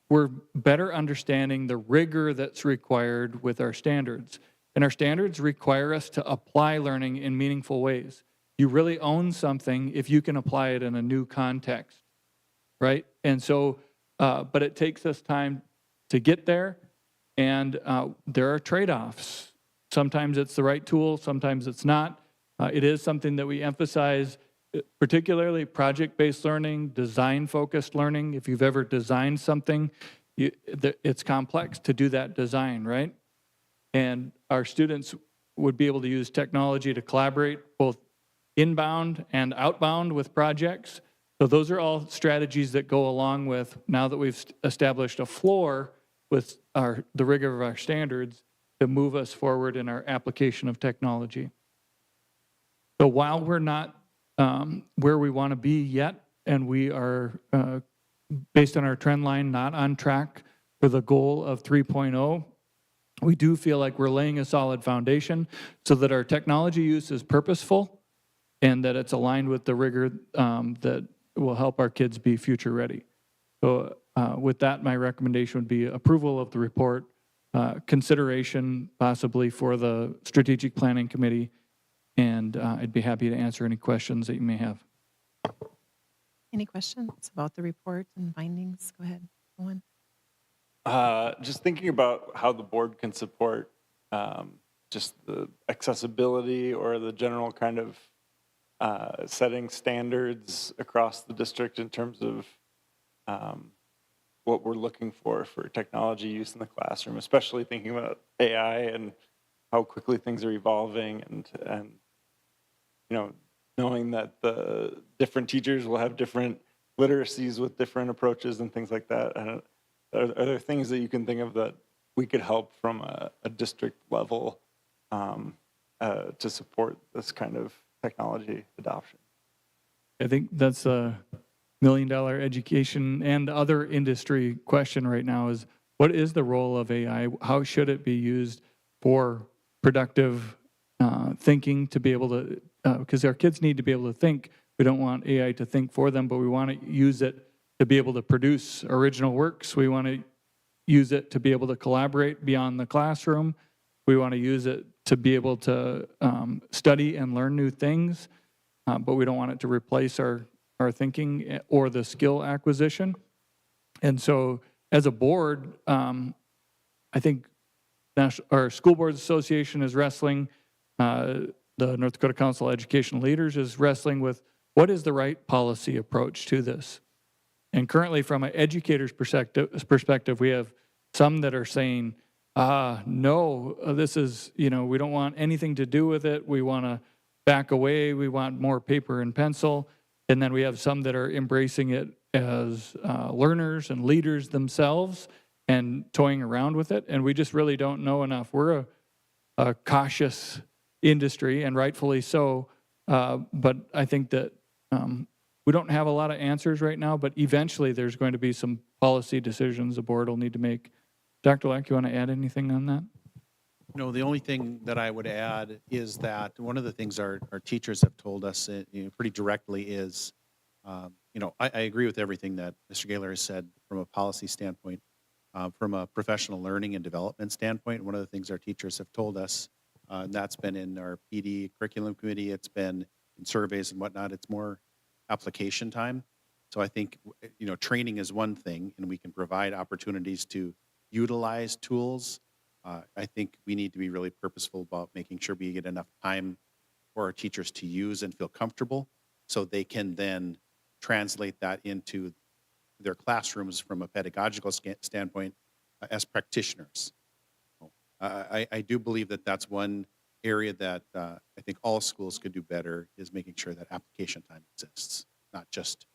we're better understanding the rigor that's required with our standards. And our standards require us to apply learning in meaningful ways. You really own something if you can apply it in a new context, right? And so, but it takes us time to get there, and there are trade-offs. Sometimes it's the right tool, sometimes it's not. It is something that we emphasize, particularly project-based learning, design-focused learning. If you've ever designed something, it's complex to do that design, right? And our students would be able to use technology to collaborate both inbound and outbound with projects. So those are all strategies that go along with, now that we've established a floor with the rigor of our standards, to move us forward in our application of technology. So while we're not where we want to be yet, and we are, based on our trend line, not on track for the goal of 3.0, we do feel like we're laying a solid foundation so that our technology use is purposeful and that it's aligned with the rigor that will help our kids be future ready. So with that, my recommendation would be approval of the report, consideration possibly for the Strategic Planning Committee, and I'd be happy to answer any questions that you may have. Any questions about the report and findings? Go ahead, Owen. Just thinking about how the board can support just the accessibility or the general kind of setting standards across the district in terms of what we're looking for technology use in the classroom, especially thinking about AI and how quickly things are evolving, and you know, knowing that the different teachers will have different literacies with different approaches and things like that. And are there things that you can think of that we could help from a district level to support this kind of technology adoption? I think that's a million-dollar education and other industry question right now is, what is the role of AI? How should it be used for productive thinking to be able to, because our kids need to be able to think. We don't want AI to think for them, but we want to use it to be able to produce original works. We want to use it to be able to collaborate beyond the classroom. We want to use it to be able to study and learn new things, but we don't want it to replace our thinking or the skill acquisition. And so as a board, I think our School Boards Association is wrestling, the North Dakota Council of Education Leaders is wrestling with what is the right policy approach to this. And currently from an educator's perspective, we have some that are saying, no, this is, we don't want anything to do with it. We want to back away. We want more paper and pencil. And then we have some that are embracing it as learners and leaders themselves and toying around with it. And we just really don't know enough. We're a cautious industry, and rightfully so. But I think that we don't have a lot of answers right now, but eventually there's going to be some policy decisions the board will need to make. Dr. Lack, you want to add anything on that? No, the only thing that I would add is that one of the things our teachers have told us pretty directly is, I agree with everything that Mr. Gaylor has said from a policy standpoint. From a professional learning and development standpoint, one of the things our teachers have told us, and that's been in our PD curriculum committee, it's been in surveys and whatnot, it's more application time. So I think, training is one thing, and we can provide opportunities to utilize tools. I think we need to be really purposeful about making sure we get enough time for our teachers to use and feel comfortable so they can then translate that into their classrooms from a pedagogical standpoint as practitioners. I do believe that that's one area that I think all schools could do better, is making sure that application time exists, not just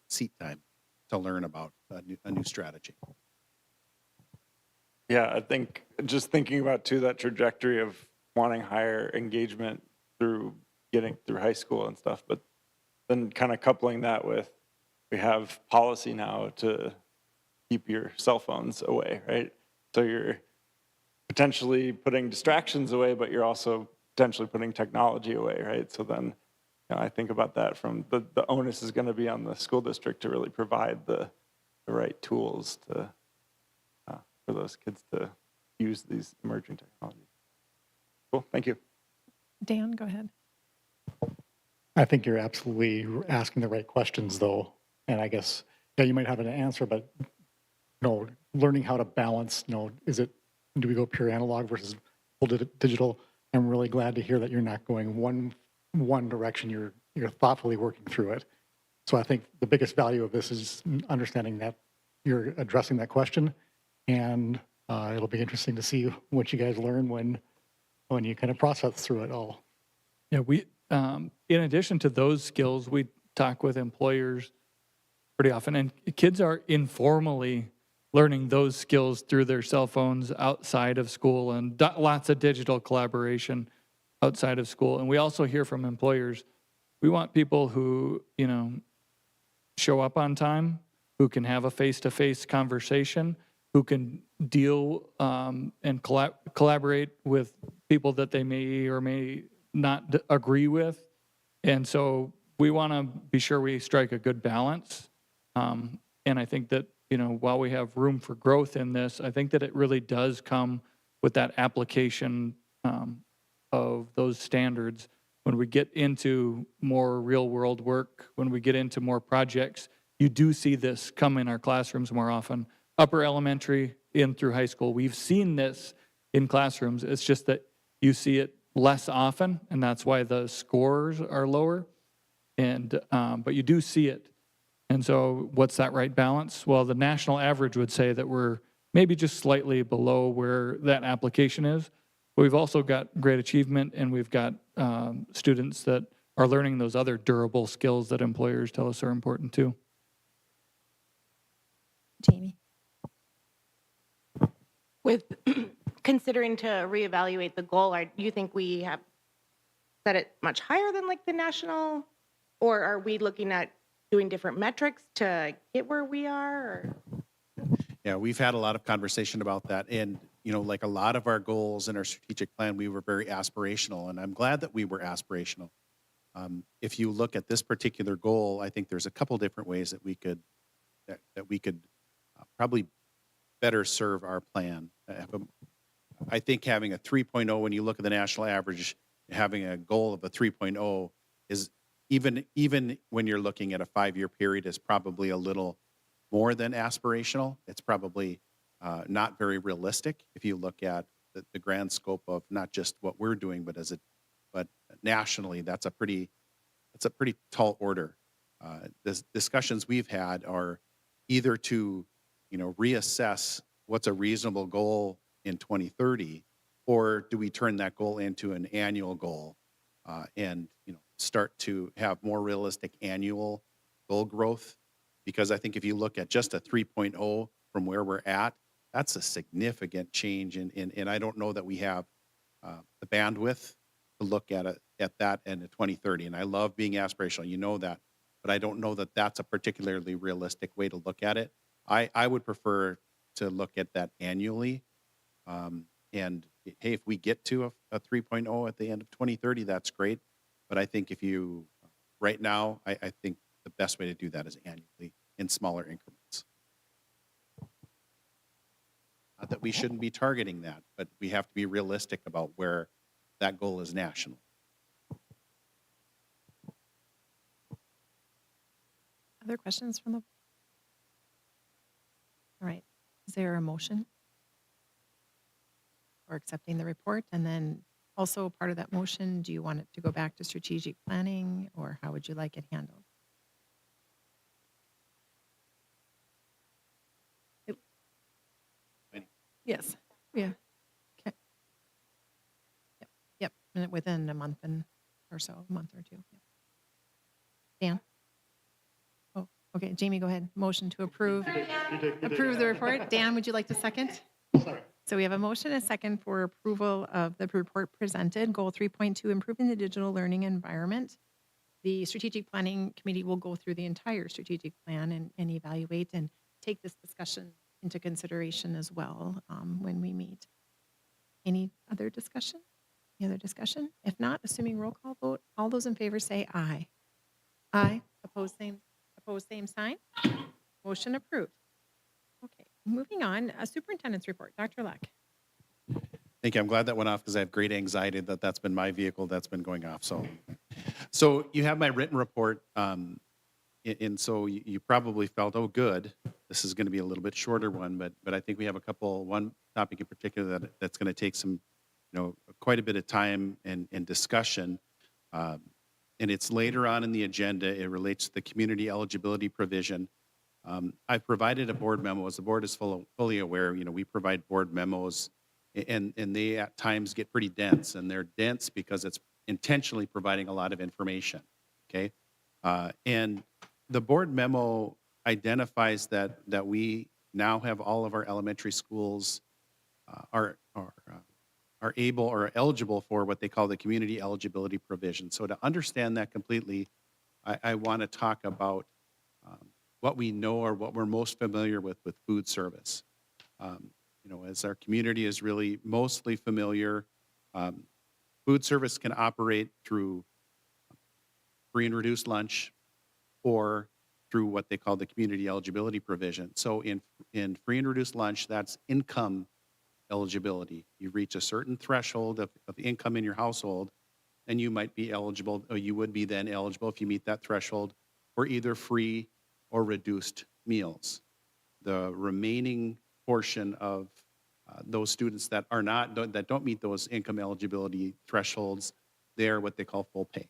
seat time to learn about a new strategy. Yeah, I think just thinking about too that trajectory of wanting higher engagement through getting through high school and stuff, but then kind of coupling that with, we have policy now to keep your cell phones away, right? So you're potentially putting distractions away, but you're also potentially putting technology away, right? So then I think about that from the onus is going to be on the school district to really provide the right tools to for those kids to use these emerging technologies. Cool, thank you. Dan, go ahead. I think you're absolutely asking the right questions, though. And I guess, you might have an answer, but, learning how to balance, do we go pure analog versus full digital? I'm really glad to hear that you're not going one direction. You're thoughtfully working through it. So I think the biggest value of this is understanding that you're addressing that question. And it'll be interesting to see what you guys learn when you kind of process through it all. Yeah, we, in addition to those skills, we talk with employers pretty often, and kids are informally learning those skills through their cell phones outside of school, and lots of digital collaboration outside of school. And we also hear from employers, we want people who, show up on time, who can have a face-to-face conversation, who can deal and collaborate with people that they may or may not agree with. And so we want to be sure we strike a good balance. And I think that, while we have room for growth in this, I think that it really does come with that application of those standards. When we get into more real world work, when we get into more projects, you do see this come in our classrooms more often. upper elementary in through high school. We've seen this in classrooms. It's just that you see it less often, and that's why the scores are lower. And but you do see it. And so what's that right balance? Well, the national average would say that we're maybe just slightly below where that application is. But we've also got great achievement, and we've got students that are learning those other durable skills that employers tell us are important too. Jamie? With considering to reevaluate the goal, do you think we have set it much higher than like the national? Or are we looking at doing different metrics to get where we are? Or? Yeah, we've had a lot of conversation about that. And, you know, like a lot of our goals in our strategic plan, we were very aspirational. And I'm glad that we were aspirational. If you look at this particular goal, I think there's a couple different ways that we could probably better serve our plan. I think having a 3.0, when you look at the national average, having a goal of a 3.0 is even when you're looking at a 5-year period is probably a little more than aspirational. It's probably not very realistic if you look at the grand scope of not just what we're doing, but nationally, that's a pretty tall order. The discussions we've had are either to, you know, reassess what's a reasonable goal in 2030, or do we turn that goal into an annual goal and, you know, start to have more realistic annual goal growth? Because I think if you look at just a 3.0 from where we're at, that's a significant change. And I don't know that we have the bandwidth to look at that in 2030. And I love being aspirational, you know that, but I don't know that that's a particularly realistic way to look at it. I would prefer to look at that annually. And hey, if we get to a 3.0 at the end of 2030, that's great. But I think right now, I think the best way to do that is annually in smaller increments. Not that we shouldn't be targeting that, but we have to be realistic about where that goal is national. Other questions from the? All right. Is there a motion for accepting the report? And then also part of that motion, do you want it to go back to strategic planning, or how would you like it handled? Yes. Yeah. Okay. Yep. Within a month or so, a month or two. Yep. Dan? Oh, okay. Jamie, go ahead. Motion to approve. Approve the report. Dan, would you like to second? Sorry. So we have a motion and a second for approval of the report presented. Goal 3.2, improving the digital learning environment. The strategic planning committee will go through the entire strategic plan and evaluate and take this discussion into consideration as well when we meet. Any other discussion? Any other discussion? If not, assuming roll call vote, all those in favor say aye. Aye. Opposed, same sign. Motion approved. Okay, moving on. Superintendent's report. Dr. Luck. Thank you. I'm glad that went off because I have great anxiety that's been my vehicle that's been going off. So you have my written report. And so you probably felt, oh, good, this is going to be a little bit shorter one, but I think we have one topic in particular that's going to take some, quite a bit of time and discussion. And it's later on in the agenda. It relates to the community eligibility provision. I've provided a board memo. As the board is fully aware, we provide board memos, and they at times get pretty dense, and they're dense because it's intentionally providing a lot of information. Okay, and the board memo identifies that we now have all of our elementary schools are able or eligible for what they call the community eligibility provision. So to understand that completely, I want to talk about what we know or what we're most familiar with food service. As our community is really mostly familiar, food service can operate through free and reduced lunch, or through what they call the community eligibility provision. So in free and reduced lunch, that's income eligibility. You reach a certain threshold of income in your household, and you might be eligible, or you would be then eligible if you meet that threshold for either free or reduced meals. the remaining portion of those students that are not, that don't meet those income eligibility thresholds, they're what they call full pay.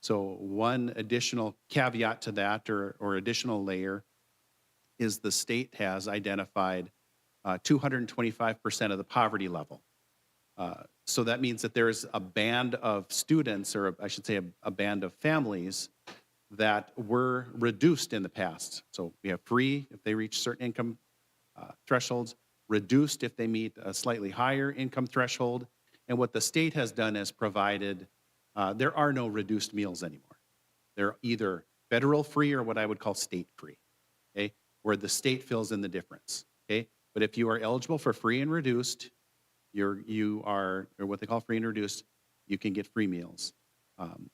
So one additional caveat to that, or additional layer, is the state has identified 225% of the poverty level. So that means that there's a band of students, or I should say a band of families, that were reduced in the past. So we have free if they reach certain income thresholds, reduced if they meet a slightly higher income threshold. And what the state has done is provided, there are no reduced meals anymore. They're either federal free or what I would call state free, okay? Where the state fills in the difference, okay? But if you are eligible for free and reduced, you are, or what they call free and reduced, you can get free meals.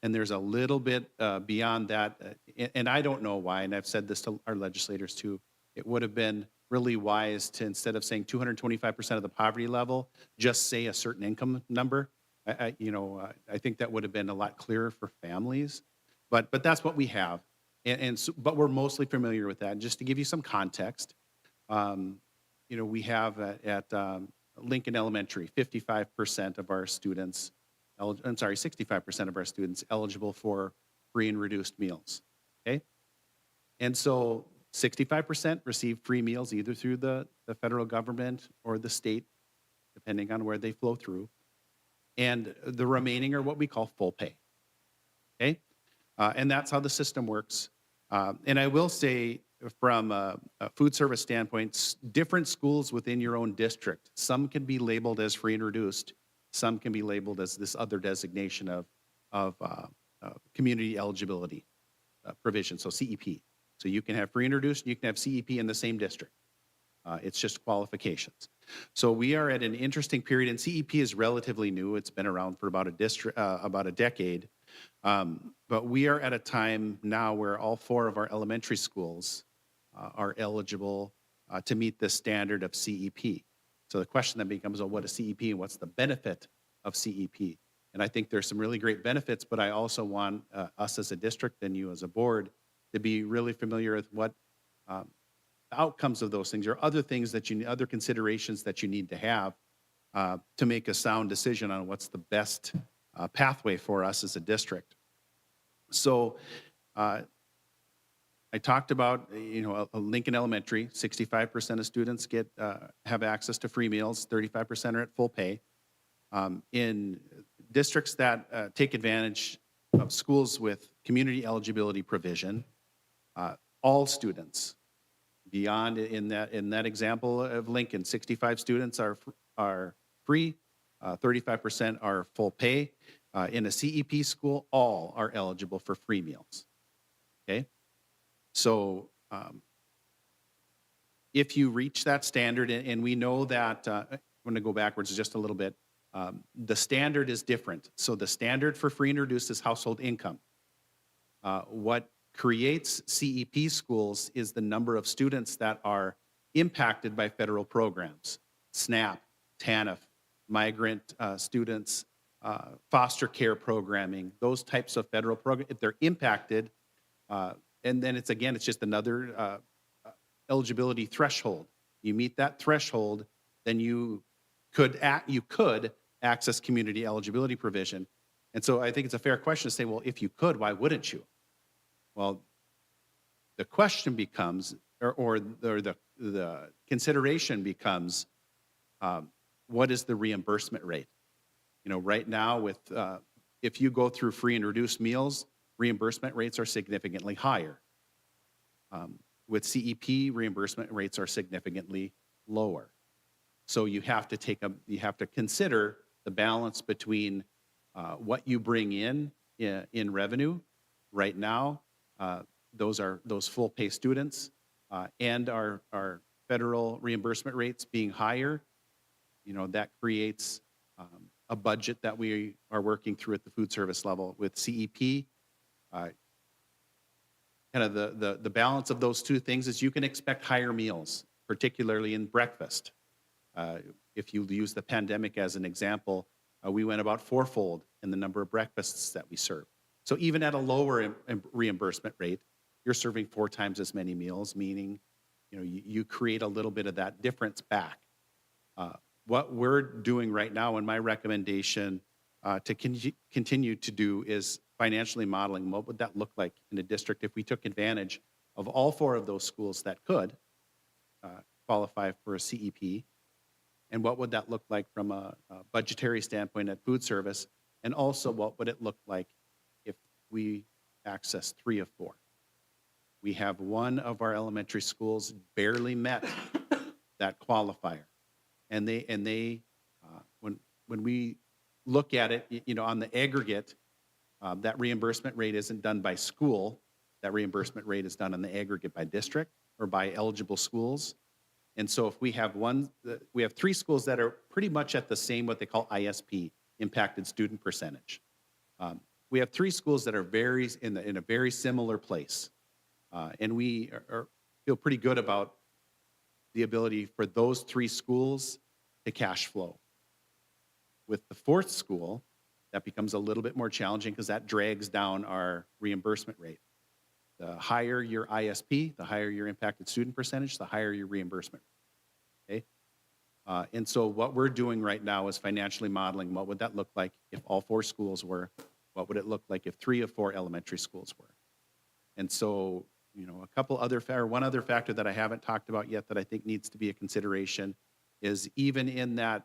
And there's a little bit beyond that, and I don't know why, and I've said this to our legislators too, it would have been really wise to, instead of saying 225% of the poverty level, just say a certain income number. I think that would have been a lot clearer for families, but that's what we have. But we're mostly familiar with that. And just to give you some context, we have at Lincoln Elementary, 65% of our students, 65% of our students eligible for free and reduced meals, okay? And so 65% receive free meals either through the federal government or the state, depending on where they flow through. And the remaining are what we call full pay, okay? And that's how the system works. And I will say, from a food service standpoint, different schools within your own district, some can be labeled as free and reduced, some can be labeled as this other designation of community eligibility provision, so CEP. So you can have free and reduced, you can have CEP in the same district. It's just qualifications. So we are at an interesting period, and CEP is relatively new. It's been around for about a decade. But we are at a time now where all 4 of our elementary schools are eligible to meet the standard of CEP. So the question then becomes, well, what is CEP and what's the benefit of CEP? And I think there's some really great benefits, but I also want us as a district and you as a board to be really familiar with what the outcomes of those things, or other things that other considerations that you need to have to make a sound decision on what's the best pathway for us as a district. So I talked about, Lincoln Elementary, 65% of students have access to free meals, 35% are at full pay. In districts that take advantage of schools with community eligibility provision, all students beyond, in that example of Lincoln, 65 students are free, 35% are full pay. In a CEP school, all are eligible for free meals, okay? So if you reach that standard, and we know that, I'm gonna go backwards just a little bit, the standard is different. So the standard for free and reduced is household income. What creates CEP schools is the number of students that are impacted by federal programs, SNAP, TANF, migrant students, foster care programming, those types of federal programs. If they're impacted, and then it's just another eligibility threshold. You meet that threshold, then you could access community eligibility provision. And so I think it's a fair question to say, well, if you could, why wouldn't you? Well, the question becomes, or the consideration becomes, what is the reimbursement rate? Right now, with if you go through free and reduced meals, reimbursement rates are significantly higher. With CEP, reimbursement rates are significantly lower. So you have to consider the balance between what you bring in revenue. Right now, those full pay students and our federal reimbursement rates being higher, that creates a budget that we are working through at the food service level. With CEP, kind of the balance of those two things is you can expect higher meals, particularly in breakfast. If you use the pandemic as an example, we went about 4-fold in the number of breakfasts that we serve. So even at a lower reimbursement rate, you're serving 4 times as many meals, meaning you create a little bit of that difference back. What we're doing right now, and my recommendation to continue to do, is financially modeling. What would that look like in a district if we took advantage of all 4 of those schools that could qualify for a CEP? And what would that look like from a budgetary standpoint at food service? And also, what would it look like if we access 3 of 4? We have one of our elementary schools barely met that qualifier. And when we look at it, on the aggregate, that reimbursement rate isn't done by school. That reimbursement rate is done on the aggregate by district or by eligible schools. And so if we have 3 schools that are pretty much at the same, what they call ISP, impacted student percentage. We have 3 schools that are in a very similar place. And we feel pretty good about the ability for those 3 schools to cash flow. With the 4th school, that becomes a little bit more challenging because that drags down our reimbursement rate. The higher your ISP, the higher your impacted student percentage, the higher your reimbursement. Okay? And so what we're doing right now is financially modeling what would that look like if all 4 schools were, what would it look like if 3 of 4 elementary schools were. And so, one other factor that I haven't talked about yet that I think needs to be a consideration is even in that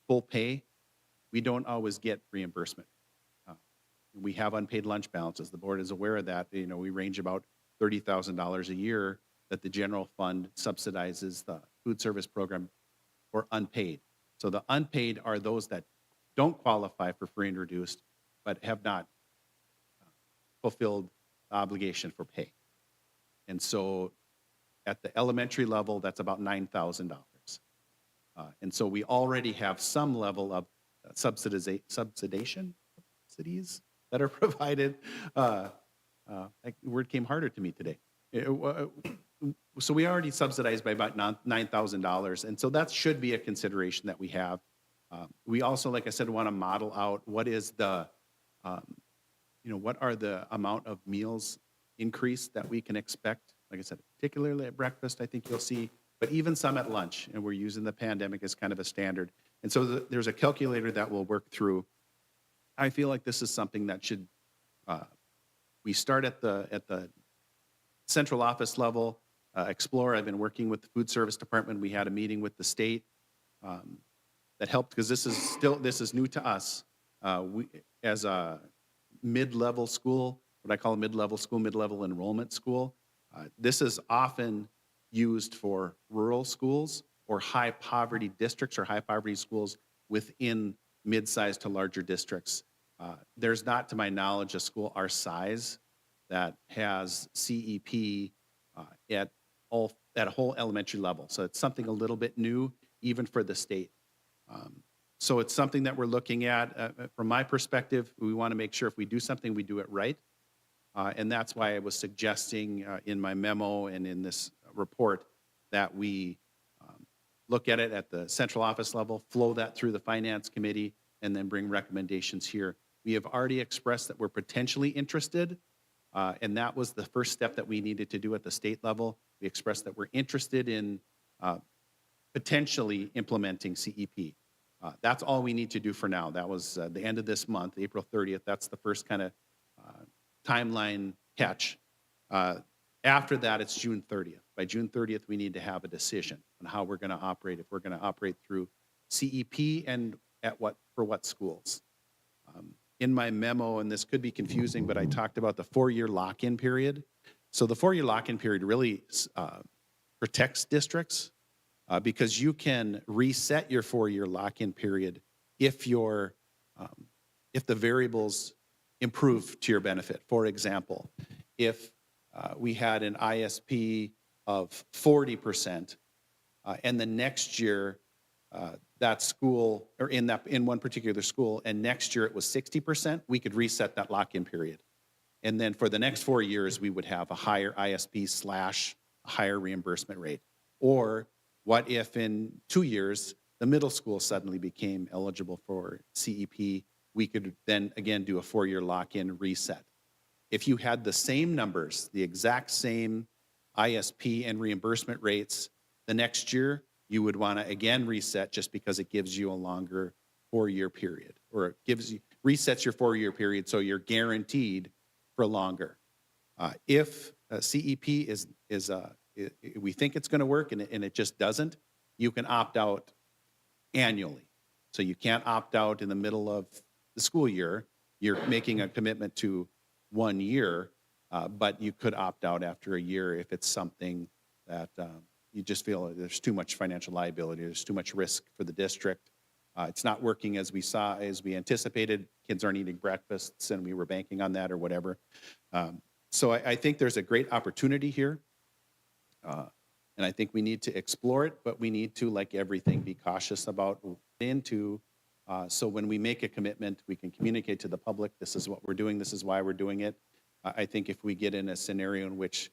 full pay, we don't always get reimbursement. We have unpaid lunch balances. The board is aware of that. We range about $30,000 a year that the general fund subsidizes the food service program for unpaid. So the unpaid are those that don't qualify for free and reduced, but have not fulfilled the obligation for pay. And so at the elementary level, that's about $9,000. And so we already have some level of subsidies that are provided. The word came harder to me today. So we already subsidized by about $9,000. And so that should be a consideration that we have. We also, like I said, want to model out what is the, what are the amount of meals increase that we can expect. Like I said, particularly at breakfast, I think you'll see, but even some at lunch, and we're using the pandemic as kind of a standard. And so there's a calculator that we'll work through. I feel like this is something that should, we start at the central office level, explore. I've been working with the food service department. We had a meeting with the state that helped, because this is new to us. We, as a mid-level school, what I call a mid-level school, mid-level enrollment school, this is often used for rural schools or high poverty districts or high poverty schools within mid-sized to larger districts. There's not, to my knowledge, a school our size that has CEP at a whole elementary level. So it's something a little bit new, even for the state. So it's something that we're looking at. From my perspective, we want to make sure if we do something, we do it right. And that's why I was suggesting in my memo and in this report that we look at it at the central office level, flow that through the finance committee, and then bring recommendations here. We have already expressed that we're potentially interested, and that was the first step that we needed to do at the state level. We expressed that we're interested in potentially implementing CEP. That's all we need to do for now. That was the end of this month, April 30th. That's the first kind of timeline catch. After that, it's June 30th. By June 30th, we need to have a decision on how we're going to operate, if we're going to operate through CEP and for what schools. In my memo, and this could be confusing, but I talked about the 4-year lock-in period. So the 4-year lock-in period really protects districts because you can reset your 4-year lock-in period if the variables improve to your benefit. For example, if we had an ISP of 40%, and the next year that school, or in one particular school, and next year it was 60%, we could reset that lock-in period. And then for the next 4 years, we would have a higher ISP / a higher reimbursement rate. Or what if in 2 years, the middle school suddenly became eligible for CEP? We could then again do a 4-year lock-in reset. If you had the same numbers, the exact same ISP and reimbursement rates, the next year, you would want to again reset just because it gives you a longer 4-year period, or it resets your 4-year period so you're guaranteed for longer. If CEP we think it's going to work and it just doesn't, you can opt out annually. So you can't opt out in the middle of the school year. You're making a commitment to 1 year, but you could opt out after a year if it's something that you just feel there's too much financial liability, there's too much risk for the district. It's not working as we anticipated. Kids aren't eating breakfasts and we were banking on that or whatever. So I think there's a great opportunity here. And I think we need to explore it, but we need to, like everything, be cautious about so when we make a commitment, we can communicate to the public, this is what we're doing, this is why we're doing it. I think if we get in a scenario in which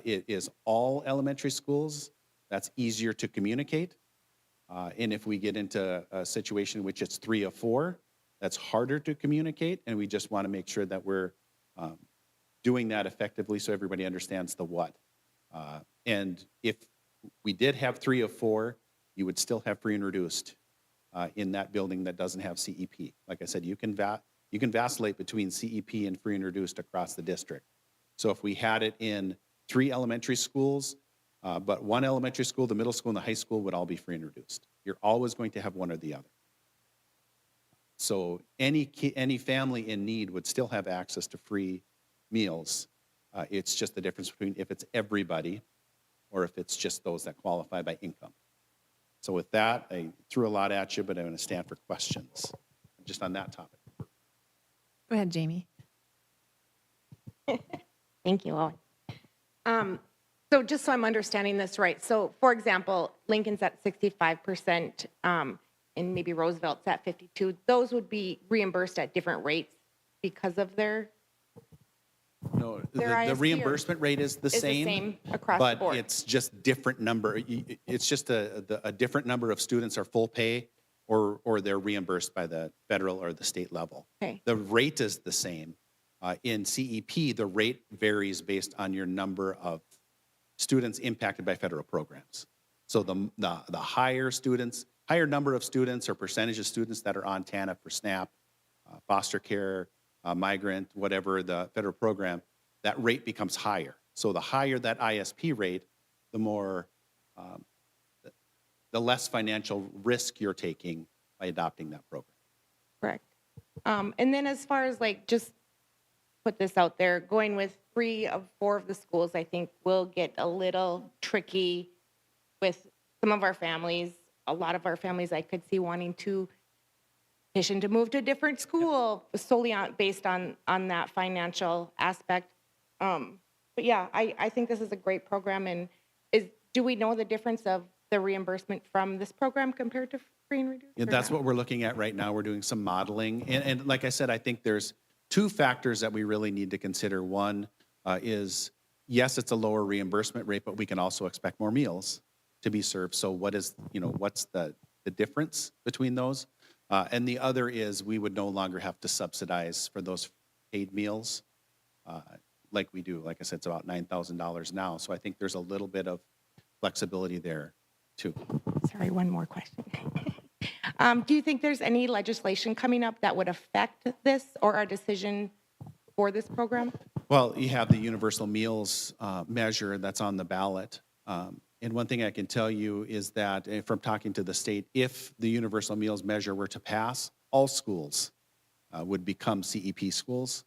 it is all elementary schools, that's easier to communicate. And if we get into a situation in which it's 3 of 4, that's harder to communicate. And we just want to make sure that we're doing that effectively so everybody understands the what. And if we did have 3 of 4, you would still have free and reduced in that building that doesn't have CEP. Like I said, you can vacillate between CEP and free and reduced across the district. So if we had it in 3 elementary schools, but 1 elementary school, the middle school, and the high school would all be free and reduced. You're always going to have one or the other. So any family in need would still have access to free meals. It's just the difference between if it's everybody or if it's just those that qualify by income. So with that, I threw a lot at you, but I'm going to stand for questions just on that topic. Go ahead, Jamie. Thank you, Owen. So just so I'm understanding this right, so for example, Lincoln's at 65%, and maybe Roosevelt's at 52%. Those would be reimbursed at different rates because of their No, the ISP reimbursement rate is the is the same, same across the but board. it's just different number. It's just a different number of students are full pay or they're reimbursed by the federal or the state level. Okay. The rate is the same. In CEP, the rate varies based on your number of students impacted by federal programs. So the higher number of students or percentage of students that are on TANF for SNAP, foster care, migrant, whatever the federal program, that rate becomes higher. So the higher that ISP rate, the more, the less financial risk you're taking by adopting that program. Correct. And then as far as like, just put this out there, going with 3 of 4 of the schools, I think will get a little tricky with some of our families. A lot of our families I could see wanting to petition to move to a different school solely based on that financial aspect. But yeah, I think this is a great program. And do we know the difference of the reimbursement from this program compared to free and reduced? Yeah, that's what we're looking at right now. We're doing some modeling. And like I said, I think there's 2 factors that we really need to consider. One is, yes, it's a lower reimbursement rate, but we can also expect more meals to be served. So what's the difference between those? And the other is we would no longer have to subsidize for those paid meals like we do. Like I said, it's about $9,000 now. So I think there's a little bit of flexibility there too. Sorry, one more question. Do you think there's any legislation coming up that would affect this or our decision for this program? Well, you have the universal meals measure that's on the ballot. And one thing I can tell you is that from talking to the state, if the universal meals measure were to pass, all schools would become CEP schools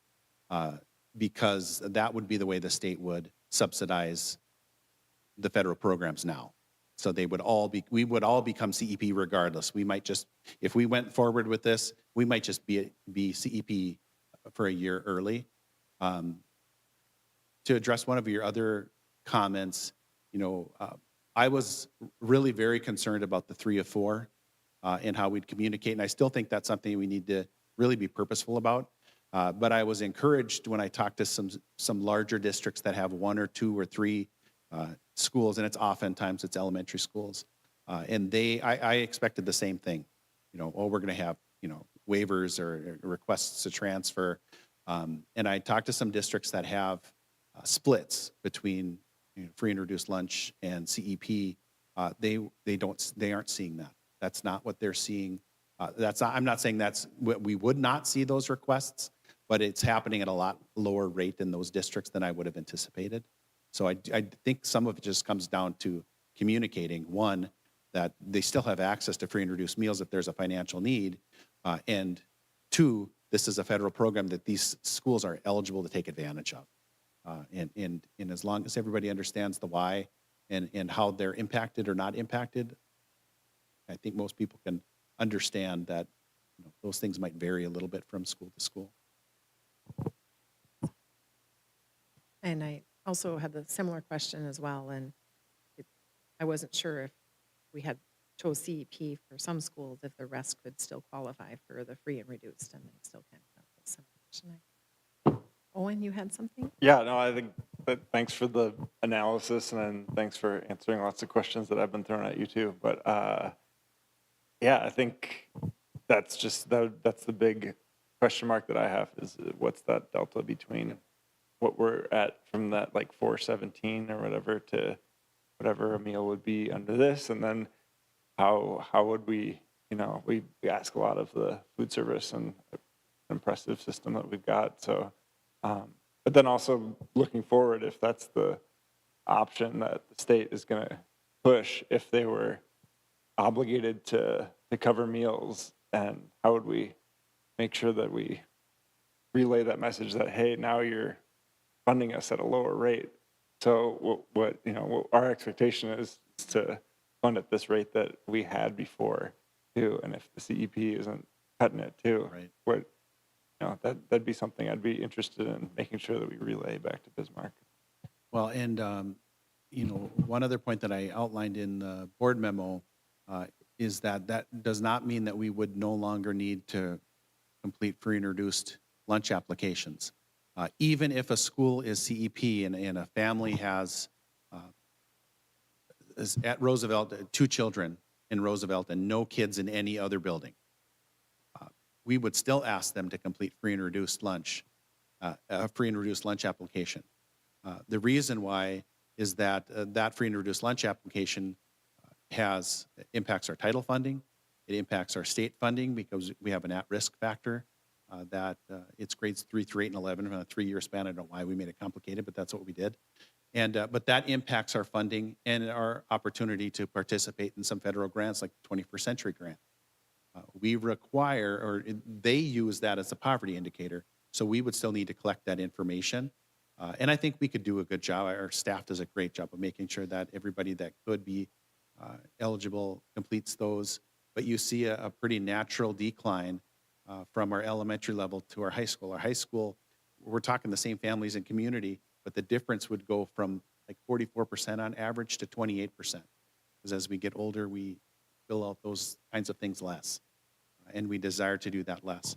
because that would be the way the state would subsidize the federal programs now. So we would all become CEP regardless. We might just, if we went forward with this, we might just be CEP for a year early. To address one of your other comments, I was really very concerned about the 3 of 4 and how we'd communicate. And I still think that's something we need to really be purposeful about. But I was encouraged when I talked to some larger districts that have 1 or 2 or 3 schools, and oftentimes it's elementary schools. And I expected the same thing. We're going to have, waivers or requests to transfer. And I talked to some districts that have splits between free and reduced lunch and CEP, they aren't seeing that. That's not what they're seeing. I'm not saying we would not see those requests, but it's happening at a lot lower rate in those districts than I would have anticipated. So I think some of it just comes down to communicating, one, that they still have access to free and reduced meals if there's a financial need, and two, this is a federal program that these schools are eligible to take advantage of. And as long as everybody understands the why and how they're impacted or not impacted, I think most people can understand that those things might vary a little bit from school to school. And I also had the similar question as well, and I wasn't sure if we had chose CEP for some schools, if the rest could still qualify for the free and reduced, and I still kind of have the same question. Owen, you had something? Yeah, no, I think that thanks for the analysis, and then thanks for answering lots of questions that I've been throwing at you too. But yeah, I think that's that's the big question mark that I have, is what's that delta between what we're at from that like 417 or whatever to whatever a meal would be under this, and then how would we, we ask a lot of the food service and impressive system that we've got. So, but then also looking forward, if that's the option that the state is going to push, if they were obligated to cover meals, and how would we make sure that we relay that message that, hey, now you're funding us at a lower rate. So what our expectation is to fund at this rate that we had before too. And if the CEP isn't cutting it too, Right. that'd be something I'd be interested in making sure that we relay back to Bismarck. Well, and one other point that I outlined in the board memo is that does not mean that we would no longer need to complete free and reduced lunch applications. Even if a school is CEP and a family has is at Roosevelt 2 children in Roosevelt and no kids in any other building, we would still ask them to complete free and reduced lunch, a free and reduced lunch application. The reason why is that that free and reduced lunch application impacts our title funding. It impacts our state funding because we have an at-risk factor that it's grades 3 through 8 and 11 in a 3-year span. I don't know why we made it complicated, but that's what we did. And but that impacts our funding and our opportunity to participate in some federal grants like the 21st Century Grant. We require, or they use that as a poverty indicator, so we would still need to collect that information. And I think we could do a good job. Our staff does a great job of making sure that everybody that could be eligible completes those. But you see a pretty natural decline from our elementary level to our high school. Our high school, we're talking the same families and community, but the difference would go from like 44% on average to 28%. Because as we get older, we fill out those kinds of things less. And we desire to do that less.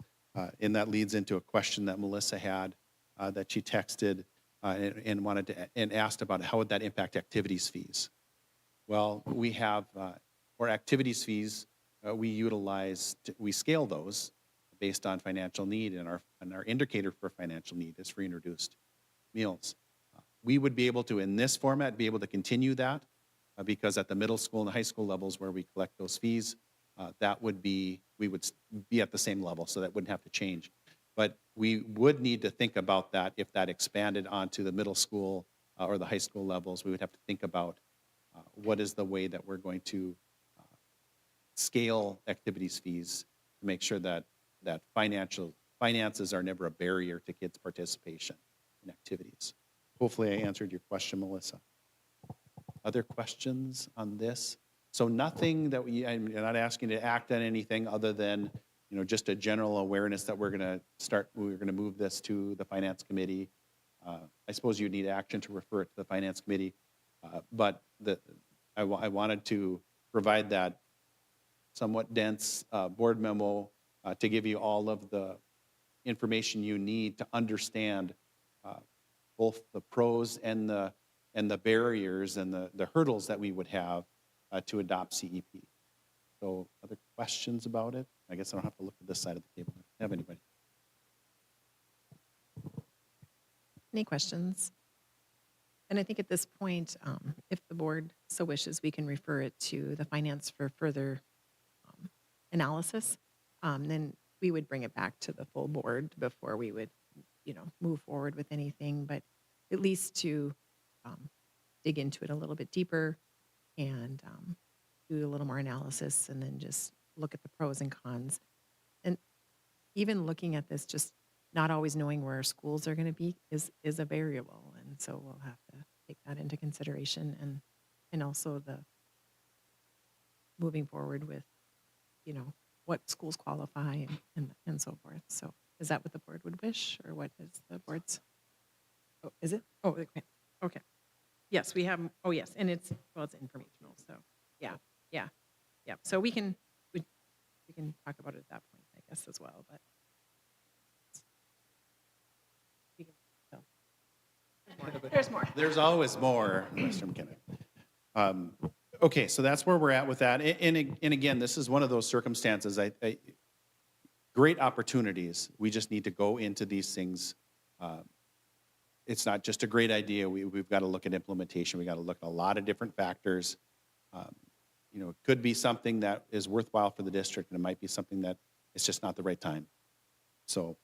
And that leads into a question that Melissa had that she texted and wanted to, and asked about how would that impact activities fees. Well, we have, for activities fees, we scale those based on financial need, and our indicator for financial need is free and reduced meals. We would be able to, in this format, be able to continue that because at the middle school and the high school levels where we collect those fees, we would be at the same level, so that wouldn't have to change. But we would need to think about that if that expanded onto the middle school or the high school levels. We would have to think about what is the way that we're going to scale activities fees to make sure that finances are never a barrier to kids' participation in activities. Hopefully I answered your question, Melissa. Other questions on this? So nothing that I'm not asking you to act on anything other than, just a general awareness that we're going to move this to the Finance Committee. I suppose you need action to refer it to the Finance Committee, but I wanted to provide that somewhat dense board memo to give you all of the information you need to understand both the pros and the barriers and the hurdles that we would have to adopt CEP. So other questions about it? I guess I don't have to look at this side of the table. Have anybody? Any questions? And I think at this point, if the board so wishes, we can refer it to the finance for further analysis. Then we would bring it back to the full board before we would, move forward with anything, but at least to dig into it a little bit deeper and do a little more analysis and then just look at the pros and cons. And even looking at this, just not always knowing where our schools are going to be is a variable. And so we'll have to take that into consideration and also the moving forward with, what schools qualify and so forth. So is that what the board would wish, or what is the board's? Oh, is it? Oh, okay. Okay. Yes, we have, oh, yes, and it's informational, so, yeah. So we can talk about it at that point, I guess, as well, but. we can- so. There's more. There's always more, Mr. McKenna. Okay, so that's where we're at with that. And again, this is one of those circumstances, great opportunities. We just need to go into these things. It's not just a great idea. We've got to look at implementation. We got to look at a lot of different factors. It could be something that is worthwhile for the district, and it might be something that it's just not the right time. So,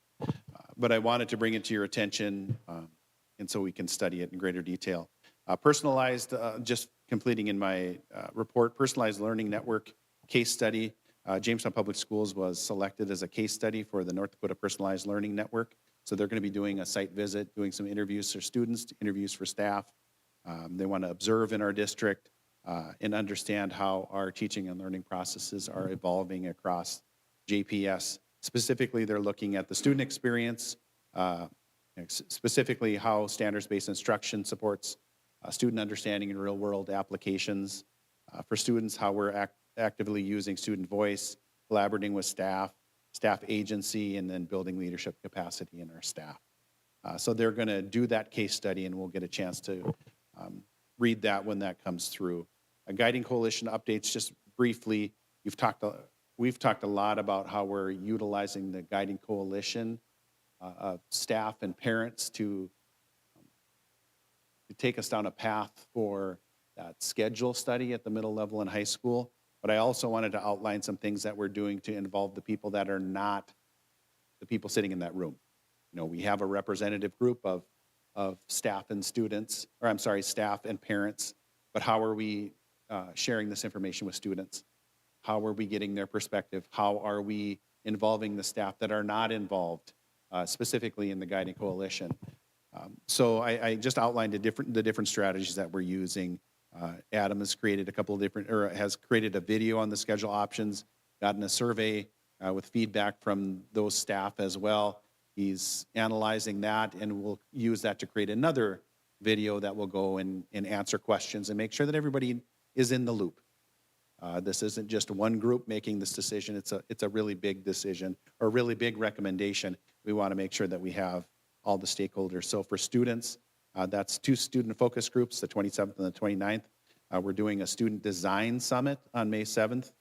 but I wanted to bring it to your attention, and so we can study it in greater detail. Personalized, just completing in my report, personalized learning network case study. Jamestown Public Schools was selected as a case study for the North Dakota Personalized Learning Network. So they're going to be doing a site visit, doing some interviews for students, interviews for staff. They want to observe in our district and understand how our teaching and learning processes are evolving across JPS. Specifically, they're looking at the student experience, specifically how standards-based instruction supports student understanding in real-world applications. For students, how we're actively using student voice, collaborating with staff agency, and then building leadership capacity in our staff. So they're going to do that case study, and we'll get a chance to read that when that comes through. Guiding Coalition updates, just briefly, we've talked a lot about how we're utilizing the Guiding Coalition of staff and parents to take us down a path for that schedule study at the middle level and high school. But I also wanted to outline some things that we're doing to involve the people that are not the people sitting in that room. We have a representative group of staff and students, or I'm sorry, staff and parents, but how are we sharing this information with students? How are we getting their perspective? How are we involving the staff that are not involved, specifically in the Guiding Coalition? So I just outlined the different strategies that we're using. Adam has created has created a video on the schedule options, gotten a survey with feedback from those staff as well. He's analyzing that, and we'll use that to create another video that will go and answer questions and make sure that everybody is in the loop. This isn't just one group making this decision. It's a really big decision, or a really big recommendation. We want to make sure that we have all the stakeholders. So for students, that's 2 student focus groups, the 27th and the 29th. We're doing a student design summit on May 7th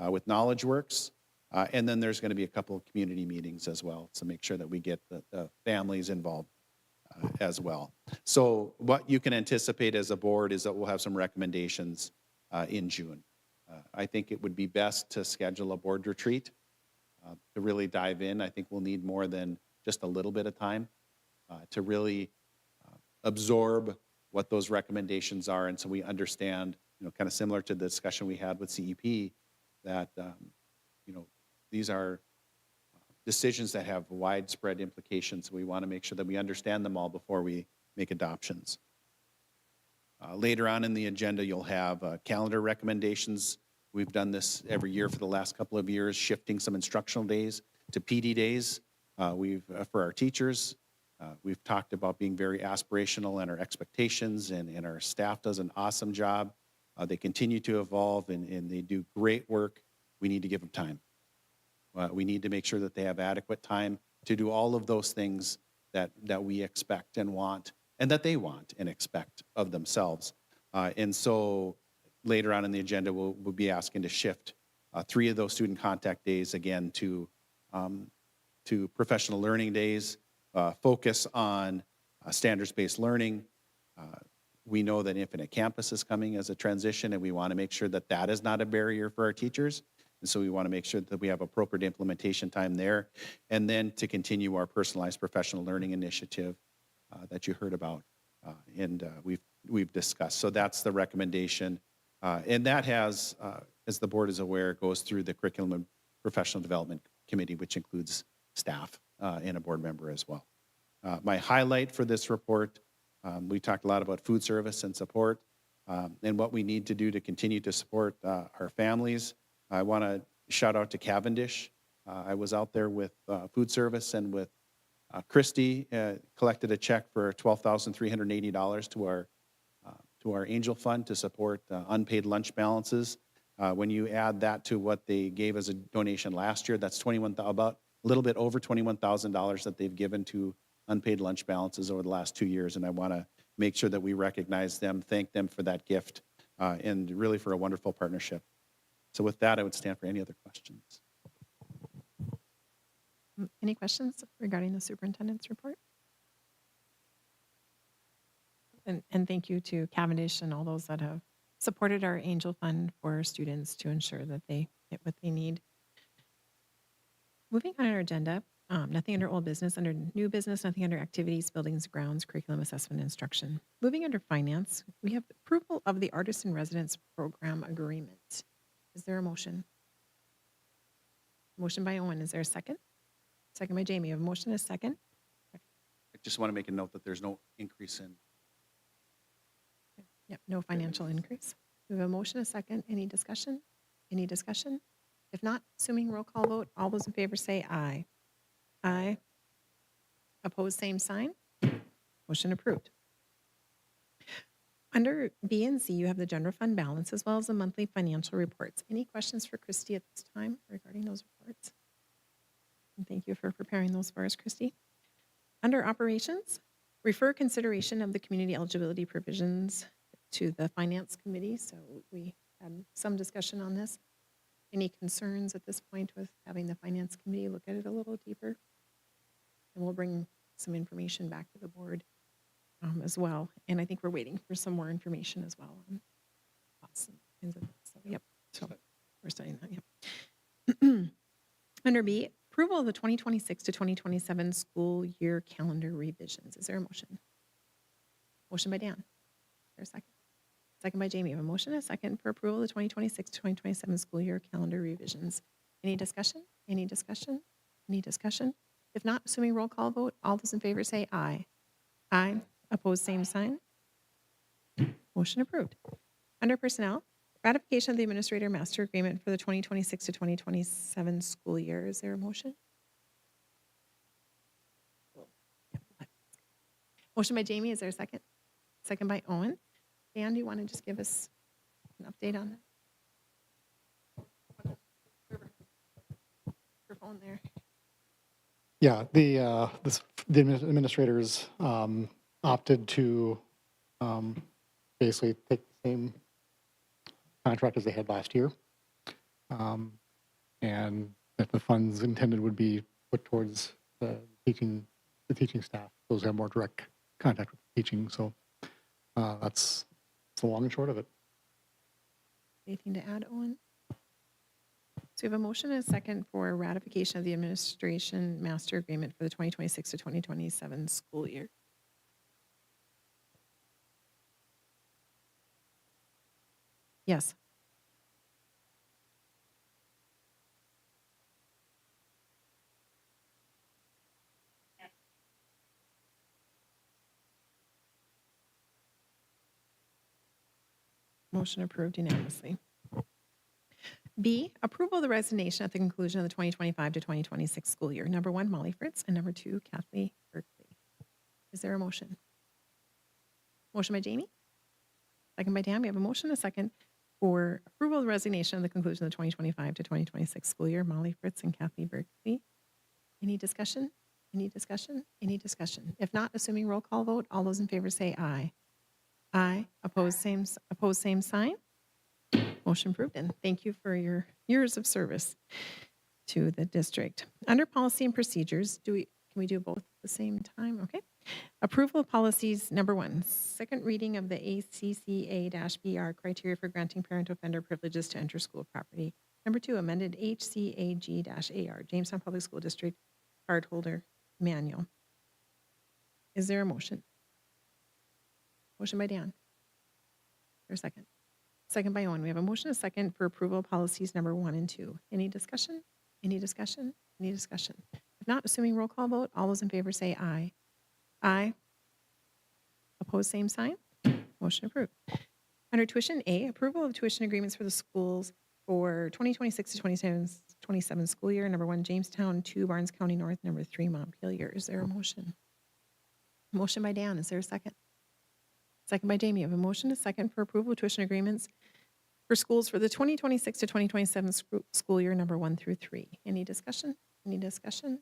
with KnowledgeWorks. And then there's going to be a couple of community meetings as well to make sure that we get the families involved as well. So what you can anticipate as a board is that we'll have some recommendations in June. I think it would be best to schedule a board retreat to really dive in. I think we'll need more than just a little bit of time to really absorb what those recommendations are, and so we understand, kind of similar to the discussion we had with CEP, that these are decisions that have widespread implications. We want to make sure that we understand them all before we make adoptions. Later on in the agenda, you'll have calendar recommendations. We've done this every year for the last couple of years, shifting some instructional days to PD days. For our teachers, we've talked about being very aspirational in our expectations, and our staff does an awesome job. They continue to evolve, and they do great work. We need to give them time. We need to make sure that they have adequate time to do all of those things that we expect and want, and that they want and expect of themselves. And so later on in the agenda, we'll be asking to shift 3 of those student contact days again to professional learning days, focus on standards-based learning, We know that Infinite Campus is coming as a transition, and we want to make sure that that is not a barrier for our teachers. And so we want to make sure that we have appropriate implementation time there. And then to continue our personalized professional learning initiative that you heard about and we've discussed. So that's the recommendation. And that has, as the board is aware, goes through the Curriculum and Professional Development Committee, which includes staff and a board member as well. My highlight for this report, we talked a lot about food service and support and what we need to do to continue to support our families. I want to shout out to Cavendish. I was out there with food service and with Christy, collected a check for $12,380 to our Angel Fund to support unpaid lunch balances. When you add that to what they gave as a donation last year, that's about a little bit over $21,000 that they've given to unpaid lunch balances over the last 2 years. And I want to make sure that we recognize them, thank them for that gift, and really for a wonderful partnership. So with that, I would stand for any other questions. Any questions regarding the superintendent's report? And thank you to Cavendish and all those that have supported our Angel Fund for students to ensure that they get what they need. Moving on our agenda, nothing under old business, under new business, nothing under activities, buildings, grounds, curriculum, assessment, instruction. Moving under finance, we have approval of the Artist in Residence Program Agreement. Is there a motion? Motion by Owen. Is there a second? Second by Jamie. We have a motion and a second. I just want to make a note that there's no increase in. Yep, no financial increase. We have a motion, a second. Any discussion? Any discussion? If not, assuming roll call vote, all those in favor say aye. Aye. Opposed, same sign. Motion approved. Under B and C, you have the general fund balance as well as the monthly financial reports. Any questions for Christy at this time regarding those reports? And thank you for preparing those for us, Christy. Under operations, refer consideration of the community eligibility provisions to the finance committee. So we had some discussion on this. Any concerns at this point with having the finance committee look at it a little deeper? And we'll bring some information back to the board as well. And I think we're waiting for some more information as well on costs and things like that. So, yep. So we're studying that. Yep. Under B, approval of the 2026 to 2027 school year calendar revisions. Is there a motion? Motion by Dan. Is there a second? Second by Jamie. We have a motion and a second for approval of the 2026 to 2027 school year calendar revisions. Any discussion? Any discussion? Any discussion? If not, assuming roll call vote, all those in favor say aye. Aye. Opposed, same sign. Motion approved. Under personnel, ratification of the administrator master agreement for the 2026 to 2027 school year. Is there a motion? Motion by Jamie. Is there a second? Second by Owen. Dan, do you want to just give us an update on that? Microphone there. Yeah, the administrators opted to basically take the same contract as they had last year, and that the funds intended would be put towards the teaching staff. Those who have more direct contact with teaching. So that's the long and short of it. Anything to add, Owen? So we have a motion and a second for ratification of the administration master agreement for the 2026 to 2027 school year. Yes. Motion approved unanimously. B, approval of the resignation at the conclusion of the 2025 to 2026 school year. Number 1, Molly Fritz, and number 2, Kathleen Berkeley. Is there a motion? Motion by Jamie. Second by Dan. We have a motion, a second for approval of the resignation at the conclusion of the 2025 to 2026 school year. Molly Fritz and Kathleen Berkeley. Any discussion? Any discussion? Any discussion? If not, assuming roll call vote, all those in favor say aye. Aye. Opposed, same sign. Motion approved, and thank you for your years of service to the district. Under policy and procedures, can we do both at the same time? Okay. Approval of policies, number 1, second reading of the ACCA-BR criteria for granting parent offender privileges to enter school property. Number 2, amended HCAG-AR, Jamestown Public School District Cardholder Manual. Is there a motion? Motion by Dan. Is there a second? Second by Owen. We have a motion, a second for approval of policies number 1 and 2. Any discussion? Any discussion? Any discussion? If not, assuming roll call vote, all those in favor say aye. Aye. Opposed, same sign. Motion approved. Under tuition A, approval of tuition agreements for the schools for 2026 to 27 school year. Number 1, Jamestown, 2, Barnes County North. Number 3, Montpelier. Is there a motion? Motion by Dan. Is there a second? Second by Jamie. I have a motion, a second for approval of tuition agreements for schools for the 2026 to 2027 school year, number 1 through 3. Any discussion? Any discussion?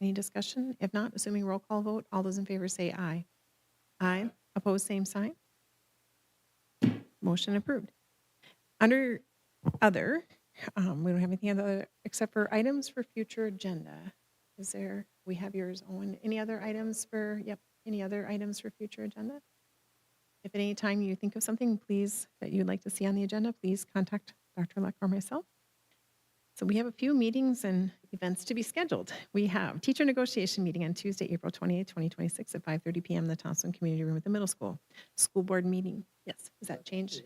Any discussion? If not, assuming roll call vote, all those in favor say aye. Aye. Opposed, same sign. Motion approved. Under other, we don't have anything other except for items for future agenda. Is there, we have yours, Owen. Any other items for, any other items for future agenda? If at any time you think of something, please, that you'd like to see on the agenda, please contact Dr. Luck or myself. So we have a few meetings and events to be scheduled. We have teacher negotiation meeting on Tuesday, April 28, 2026 at 5:30 p.m. in the Thompson Community Room at the middle school. School board meeting. Yes, is that changed?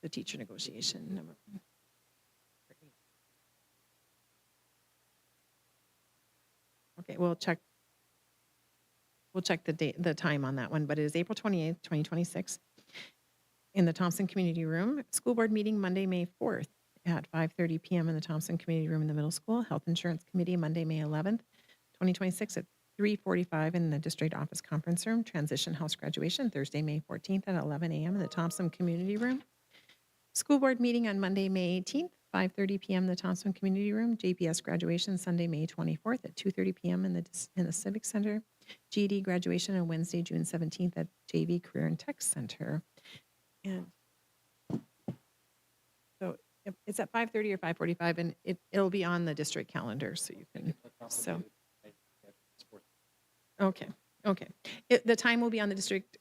The teacher negotiation number 1. Okay, we'll check the date, the time on that one, but it is April 28th, 2026 in the Thompson Community Room. School board meeting Monday, May 4th at 5:30 p.m. in the Thompson Community Room in the middle school. Health Insurance Committee Monday, May 11th, 2026 at 3:45 in the District Office Conference Room. Transition House Graduation Thursday, May 14th at 11 a.m. in the Thompson Community Room. School board meeting on Monday, May 18th, 5:30 p.m. in the Thompson Community Room. JPS graduation Sunday, May 24th at 2:30 p.m. in the Civic Center. GED graduation on Wednesday, June 17th at JV Career and Tech Center. And so it's at 5:30 or 5:45, and it'll be on the district calendar, so you can. So okay. The time will be on the district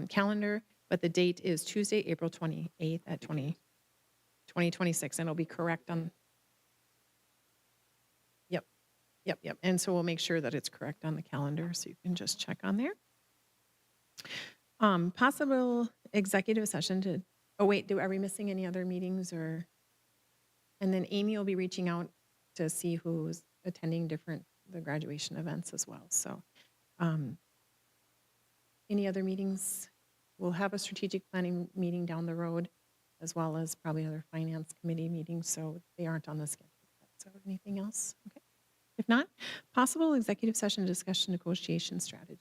calendar, but the date is Tuesday, April 28th at 2026, and it'll be correct on. Yep. And so we'll make sure that it's correct on the calendar, so you can just check on there. Possible executive session to, are we missing any other meetings or? And then Amy will be reaching out to see who's attending the graduation events as well. So any other meetings? We'll have a strategic planning meeting down the road, as well as probably other finance committee meetings, so they aren't on the schedule yet. So anything else? Okay. If not, possible executive session discussion negotiation strategies.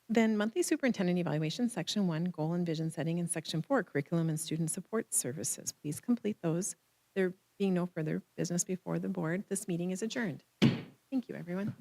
Then monthly superintendent evaluation, section 1, goal and vision setting, and section 4, curriculum and student support services. Please complete those. There being no further business before the board, this meeting is adjourned. Thank you, everyone.